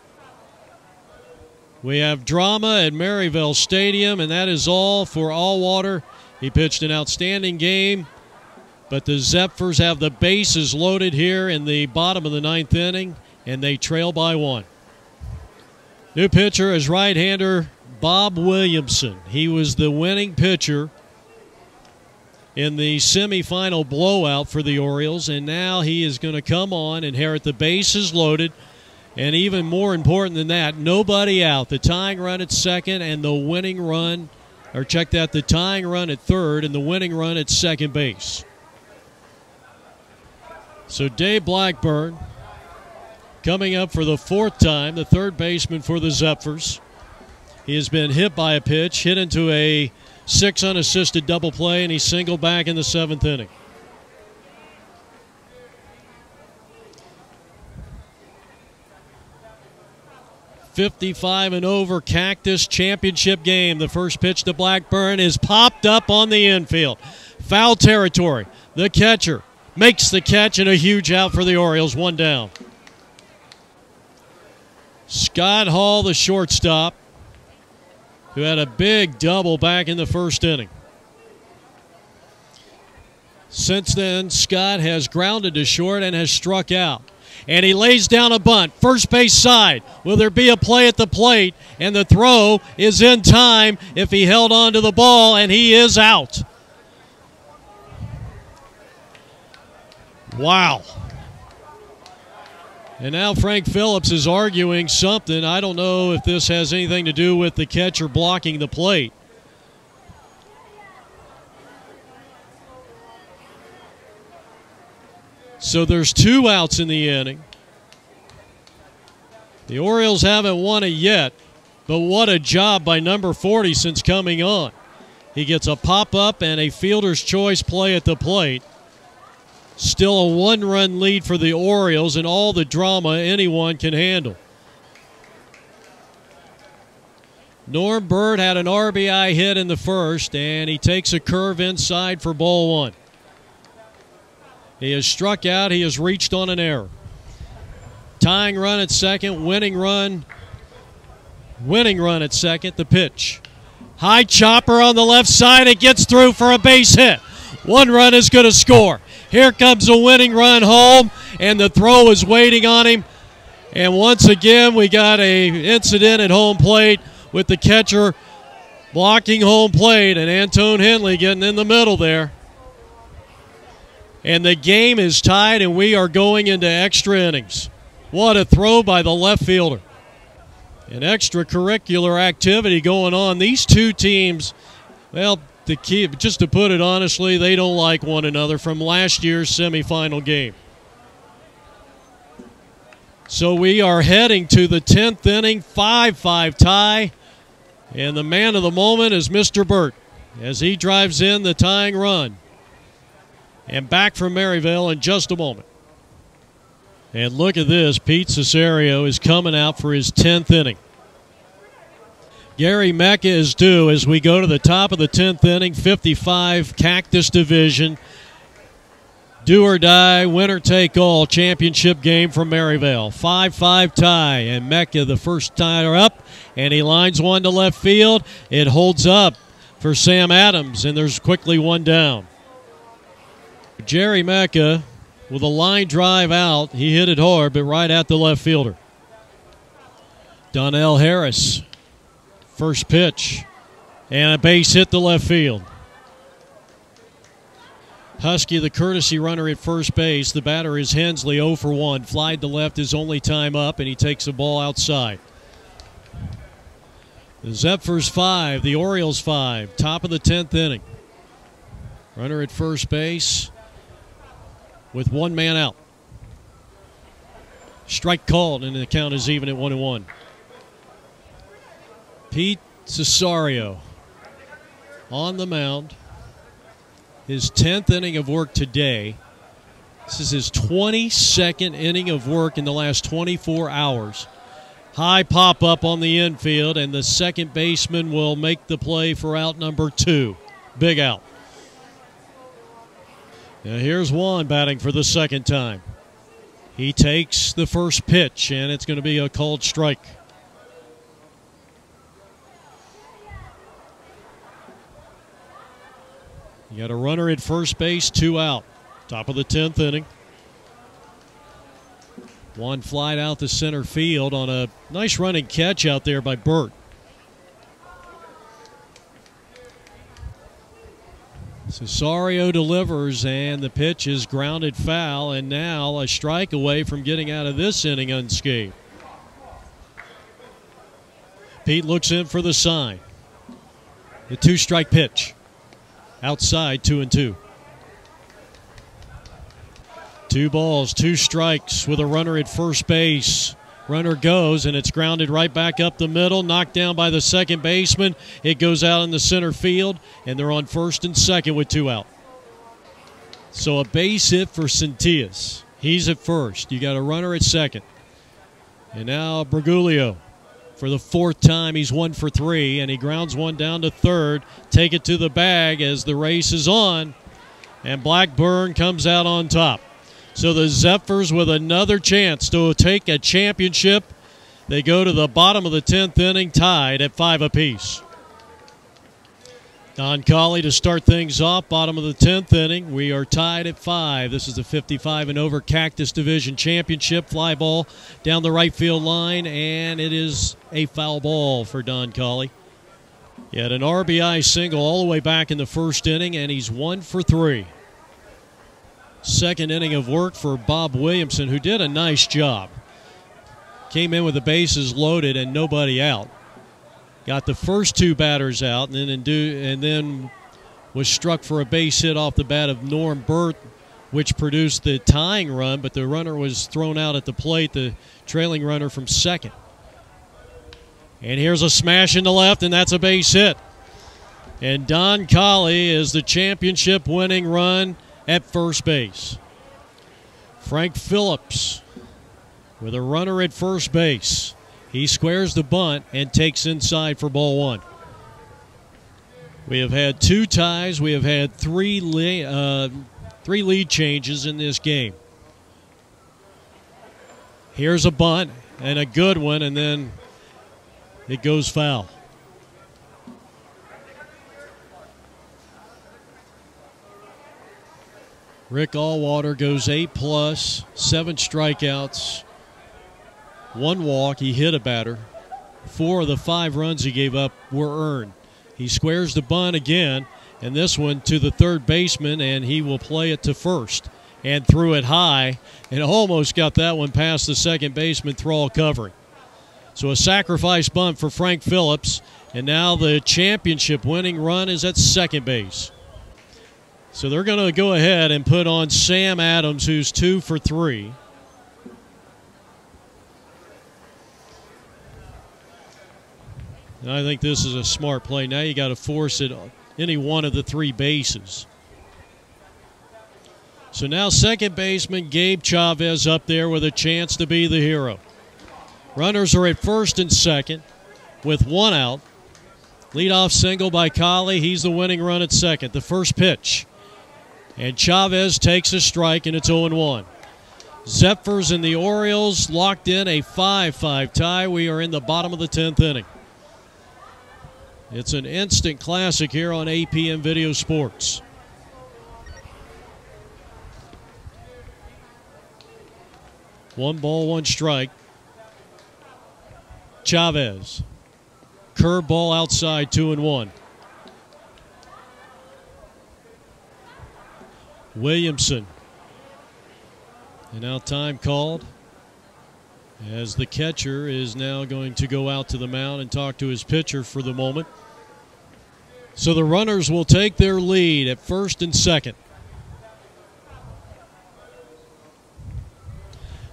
We have drama at Maryville Stadium, and that is all for Allwater. He pitched an outstanding game, but the Zephyrs have the bases loaded here in the bottom of the ninth inning, and they trail by 1. New pitcher is right-hander Bob Williamson. He was the winning pitcher in the semifinal blowout for the Orioles, and now he is going to come on, inherit the bases loaded, and even more important than that, nobody out. The tying run at second and the winning run, or check that, the tying run at third and the winning run at second base. So Dave Blackburn coming up for the 4th time, the third baseman for the Zephyrs. He has been hit by a pitch, hit into a 6 unassisted double play, and he's singled back in the 7th inning. .55 and over Cactus championship game. The first pitch to Blackburn is popped up on the infield. Foul territory. The catcher makes the catch, and a huge out for the Orioles, 1 down. Scott Hall, the shortstop, who had a big double back in the first inning. Since then, Scott has grounded to short and has struck out. And he lays down a bunt, first base side. Will there be a play at the plate? And the throw is in time if he held on to the ball, and he is out. Wow. And now Frank Phillips is arguing something. I don't know if this has anything to do with the catcher blocking the plate. So there's 2 outs in the inning. The Orioles haven't won it yet, but what a job by number 40 since coming on. He gets a pop-up and a fielder's choice play at the plate. Still a 1-run lead for the Orioles, and all the drama anyone can handle. Norm Bird had an RBI hit in the first, and he takes a curve inside for ball 1. He has struck out. He has reached on an error. Tying run at second, winning run at second, the pitch. High chopper on the left side. It gets through for a base hit. 1 run is going to score. Here comes a winning run home, and the throw is waiting on him. And once again, we got an incident at home plate with the catcher blocking home plate, and Otis Henley getting in the middle there. And the game is tied, and we are going into extra innings. What a throw by the left fielder. An extracurricular activity going on. These two teams, well, just to put it honestly, they don't like one another from last year's semifinal game. So we are heading to the 10th inning, 5-5 tie. And the man of the moment is Mr. Burt as he drives in the tying run. And back from Maryville in just a moment. And look at this. Pete Cesario is coming out for his 10th inning. Gary Mecca is due as we go to the top of the 10th inning, 55 Cactus Division. Do or die, winner take all championship game from Maryville. 5-5 tie, and Mecca the first tire up, and he lines one to left field. It holds up for Sam Adams, and there's quickly 1 down. Jerry Mecca with a line drive out. He hit it hard, but right at the left fielder. Donnell Harris, first pitch, and a base hit to left field. Husky, the courtesy runner at first base. The batter is Hensley, 0 for 1. Fly to left his only time up, and he takes the ball outside. The Zephyrs 5, the Orioles 5, top of the 10th inning. Runner at first base with 1 man out. Strike called, and the count is even at 1-1. Pete Cesario on the mound. His 10th inning of work today. This is his 22nd inning of work in the last 24 hours. High pop up on the infield, and the second baseman will make the play for out number 2. Big out. Now here's Juan batting for the second time. He takes the first pitch, and it's going to be a called strike. You got a runner at first base, 2 out. Top of the 10th inning. One flied out to center field on a nice running catch out there by Burt. Cesario delivers, and the pitch is grounded foul, and now a strike away from getting out of this inning unscathed. Pete looks in for the sign. The 2-strike pitch. Outside, 2-2. 2 balls, 2 strikes with a runner at first base. Runner goes, and it's grounded right back up the middle, knocked down by the second baseman. It goes out in the center field, and they're on first and second with 2 out. So a base hit for Centillas. He's at first. You got a runner at second. And now Bergoglio. For the 4th time, he's 1 for 3, and he grounds one down to third. Take it to the bag as the race is on, and Blackburn comes out on top. So the Zephyrs with another chance to take a championship. They go to the bottom of the 10th inning, tied at 5 apiece. Don Collie to start things off, bottom of the 10th inning. We are tied at 5. This is the 55 and over Cactus Division Championship. Fly ball down the right field line, and it is a foul ball for Don Collie. He had an RBI single all the way back in the first inning, and he's 1 for 3. Second inning of work for Bob Williamson, who did a nice job. Came in with the bases loaded and nobody out. Got the first 2 batters out, and then was struck for a base hit off the bat of Norm Burt, which produced the tying run, but the runner was thrown out at the plate, the trailing runner from second. And here's a smash into left, and that's a base hit. And Don Collie is the championship-winning run at first base. Frank Phillips with a runner at first base. He squares the bunt and takes inside for ball 1. We have had 2 ties. We have had 3 lead changes in this game. Here's a bunt and a good one, and then it goes foul. Rick Allwater goes 8+, 7 strikeouts, 1 walk. He hit a batter. 4 of the 5 runs he gave up were earned. He squares the bunt again, and this one to the third baseman, and he will play it to first. And threw it high, and almost got that one past the second baseman, Thrall covering. So a sacrifice bunt for Frank Phillips, and now the championship-winning run is at second base. So they're going to go ahead and put on Sam Adams, who's 2 for 3. And I think this is a smart play. Now you got to force it on any one of the 3 bases. So now second baseman Gabe Chavez up there with a chance to be the hero. Runners are at first and second with 1 out. Leadoff single by Collie. He's the winning run at second. The first pitch. And Chavez takes a strike, and it's 0-1. Zephyrs and the Orioles locked in a 5-5 tie. We are in the bottom of the 10th inning. It's an instant classic here on APM Video Sports. One ball, 1 strike. Chavez. Curveball outside, 2-1. Williamson. And now time called as the catcher is now going to go out to the mound and talk to his pitcher for the moment. So the runners will take their lead at first and second.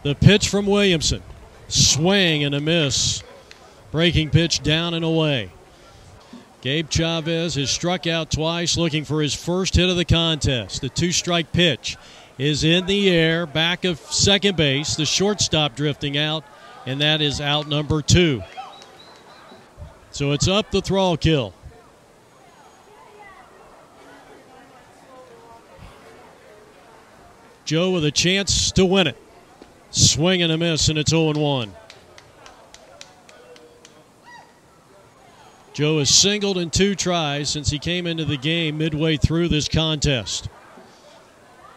The pitch from Williamson. Swing and a miss. Breaking pitch down and away. Gabe Chavez has struck out twice, looking for his first hit of the contest. The two-strike pitch is in the air, back of second base. The shortstop drifting out, and that is out number 2. So it's up the Thrall kill. Joe with a chance to win it. Swing and a miss, and it's 0-1. Joe has singled in 2 tries since he came into the game midway through this contest.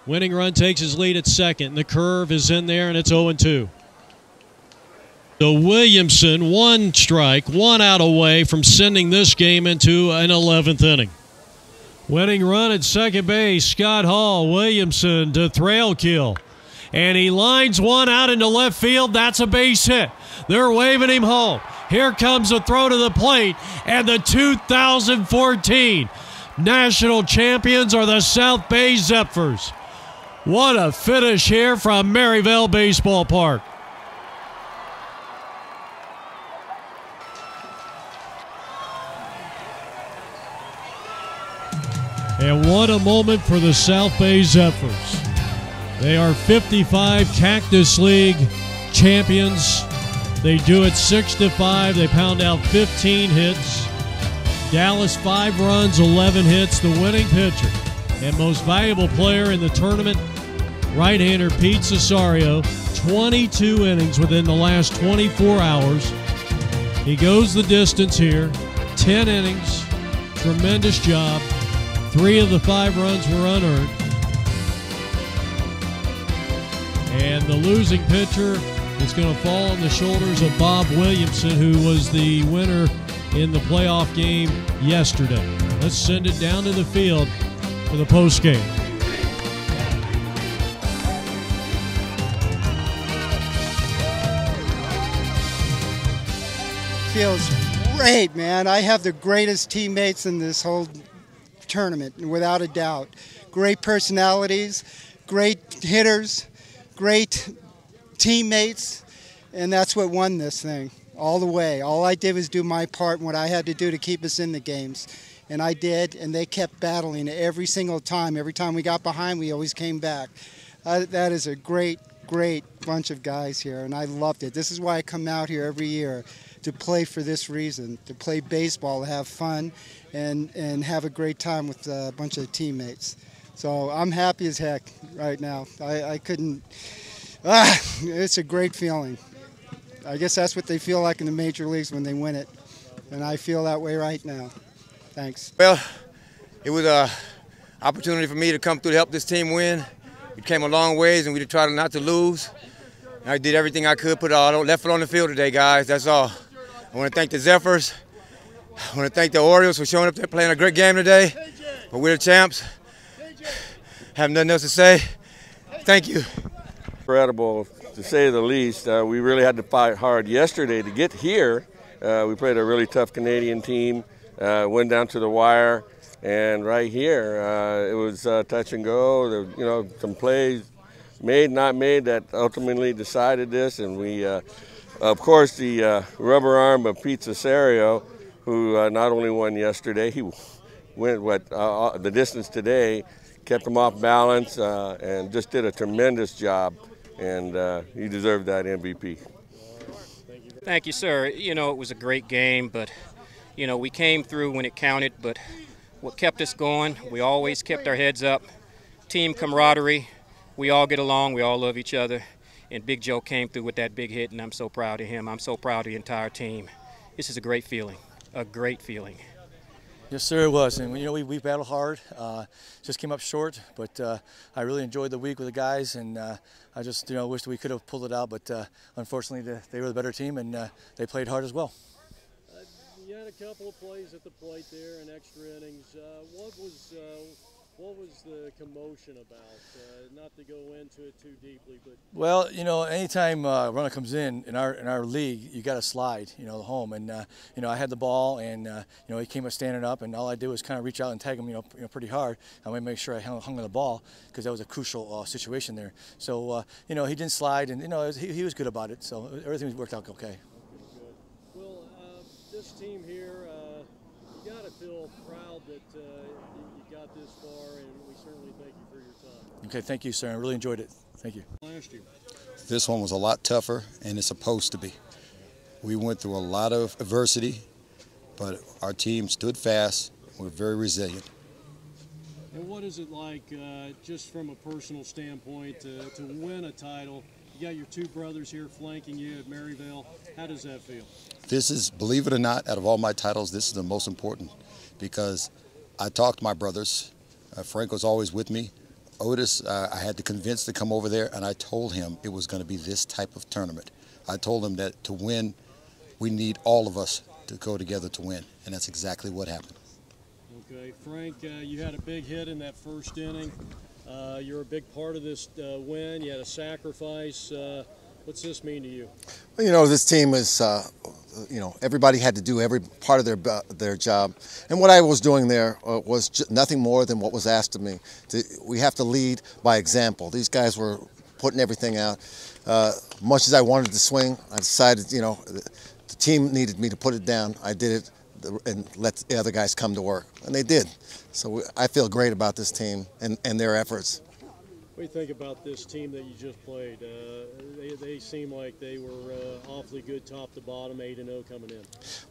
Winning run takes his lead at second. The curve is in there, and it's 0-2. So Williamson, 1 strike, 1 out away from sending this game into an 11th inning. Winning run at second base, Scott Hall. Williamson to Thrall kill. And he lines one out into left field. That's a base hit. They're waving him home. Here comes a throw to the plate, and the 2014 national champions are the South Bay Zephyrs. What a finish here from Maryville Baseball Park. And what a moment for the South Bay Zephyrs. They are 55 Cactus League champions. They do it 6-5. They pound out 15 hits. Dallas 5 runs, 11 hits. The winning pitcher and most valuable player in the tournament, right-hander Pete Cesario, 22 innings within the last 24 hours. He goes the distance here, 10 innings, tremendous job. 3 of the 5 runs were unearned. And the losing pitcher is going to fall on the shoulders of Bob Williamson, who was the winner in the playoff game yesterday. Let's send it down to the field for the postgame. Feels great, man. I have the greatest teammates in this whole tournament, without a doubt. Great personalities, great hitters, great teammates, and that's what won this thing all the way. All I did was do my part and what I had to do to keep us in the games, and I did, and they kept battling every single time. Every time we got behind, we always came back. That is a great bunch of guys here, and I loved it. This is why I come out here every year, to play for this reason, to play baseball, to have fun, and have a great time with a bunch of teammates. So I'm happy as heck right now. I couldn't, it's a great feeling. I guess that's what they feel like in the major leagues when they win it, and I feel that way right now. Thanks. Well, it was an opportunity for me to come through to help this team win. We came a long ways, and we tried not to lose. I did everything I could, put all left foot on the field today, guys. That's all. I want to thank the Zephyrs. I want to thank the Orioles for showing up there, playing a great game today. But we're the champs. Have nothing else to say. Thank you. Incredible, to say the least. We really had to fight hard yesterday to get here. We played a really tough Canadian team, went down to the wire, and right here it was touch and go. There, some plays made, not made, that ultimately decided this, and we, of course, the rubber arm of Pete Cesario, who not only won yesterday, he went the distance today, kept him off balance, and just did a tremendous job, and he deserved that MVP. Thank you, sir. It was a great game, but, we came through when it counted, but what kept us going, we always kept our heads up. Team camaraderie, we all get along, we all love each other, and Big Joe came through with that big hit, and I'm so proud of him. I'm so proud of the entire team. This is a great feeling, a great feeling. Yes, sir, it was, and we battled hard. Just came up short, but I really enjoyed the week with the guys, and I just wish that we could have pulled it out, but unfortunately they were the better team, and they played hard as well. You had a couple of plays at the plate there in extra innings. What was the commotion about? Not to go into it too deeply, but well, anytime a runner comes in our league, you got to slide, home, and I had the ball, and he came up standing up, and all I did was kind of reach out and tag him, pretty hard. I wanted to make sure I hung on the ball because that was a crucial situation there. So he didn't slide, and he was good about it. So everything worked out okay. Well, this team here, you got to feel proud that you got this far, and we certainly thank you for your time. Okay, thank you, sir. I really enjoyed it. Thank you. Last year. This one was a lot tougher, and it's supposed to be. We went through a lot of adversity, but our team stood fast. We're very resilient. And what is it like, just from a personal standpoint, to win a title? You got your two brothers here flanking you at Maryville. How does that feel? This is, believe it or not, out of all my titles, this is the most important because I talked to my brothers. Frank was always with me. Otis, I had to convince to come over there, and I told him it was going to be this type of tournament. I told him that to win, we need all of us to go together to win, and that's exactly what happened. Okay, Frank, you had a big hit in that first inning. You're a big part of this win. You had a sacrifice. What's this mean to you? Well, you know, this team is, you know, everybody had to do every part of their job. And what I was doing there was nothing more than what was asked of me. We have to lead by example. These guys were putting everything out. Much as I wanted to swing, I decided, you know, the team needed me to put it down. I did it and let the other guys come to work. And they did. So I feel great about this team and their efforts. What do you think about this team that you just played? They seem like they were awfully good top to bottom, 8-0 coming in.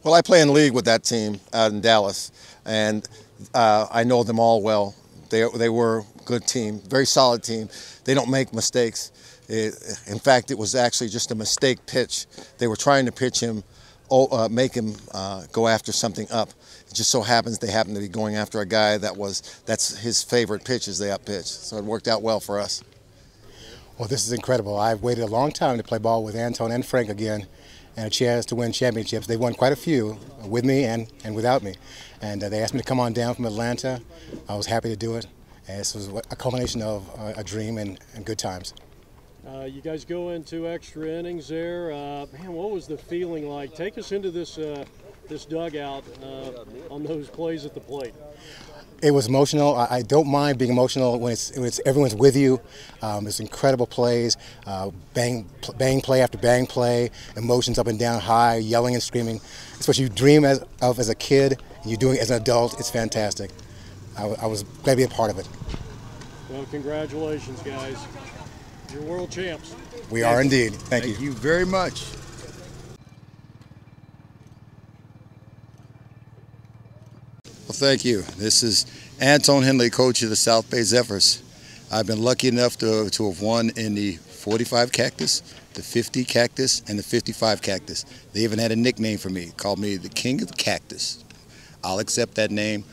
Well, I play in league with that team out in Dallas, and I know them all well. They were a good team, very solid team. They don't make mistakes. In fact, it was actually just a mistake pitch. They were trying to pitch him, make him go after something up. It just so happens they happen to be going after a guy that's his favorite pitch is the up pitch. So it worked out well for us. Well, this is incredible. I've waited a long time to play ball with Anton and Frank again, and a chance to win championships. They won quite a few with me and without me. And they asked me to come on down from Atlanta. I was happy to do it. And this was a culmination of a dream and good times. You guys go into extra innings there. Man, what was the feeling like? Take us into this this dugout on those plays at the plate. It was emotional. I don't mind being emotional when it's everyone's with you. It's incredible plays, bang play after bang play, emotions up and down, high, yelling and screaming. It's what you dream of as a kid, and you do it as an adult. It's fantastic. I was glad to be a part of it. Well, congratulations, guys. You're world champs. We are indeed. Thank you. Thank you very much. Well, thank you. This is Anton Henley, coach of the South Bay Zephyrs. I've been lucky enough to have won in the 45 Cactus, the 50 Cactus, and the 55 Cactus. They even had a nickname for me, called me the King of the Cactus. I'll accept that name,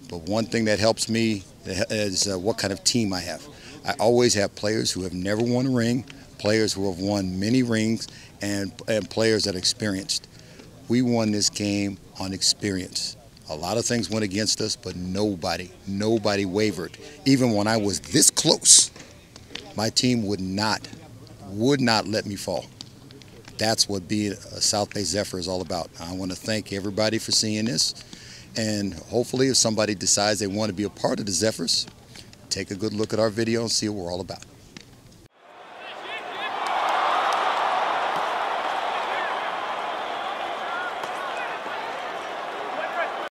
but one thing that helps me is what kind of team I have. I always have players who have never won a ring, players who have won many rings, and players that are experienced. We won this game on experience. A lot of things went against us, but nobody wavered. Even when I was this close, my team would not let me fall. That's what being a South Bay Zephyr is all about. I want to thank everybody for seeing this, and hopefully if somebody decides they want to be a part of the Zephyrs, take a good look at our video and see what we're all about.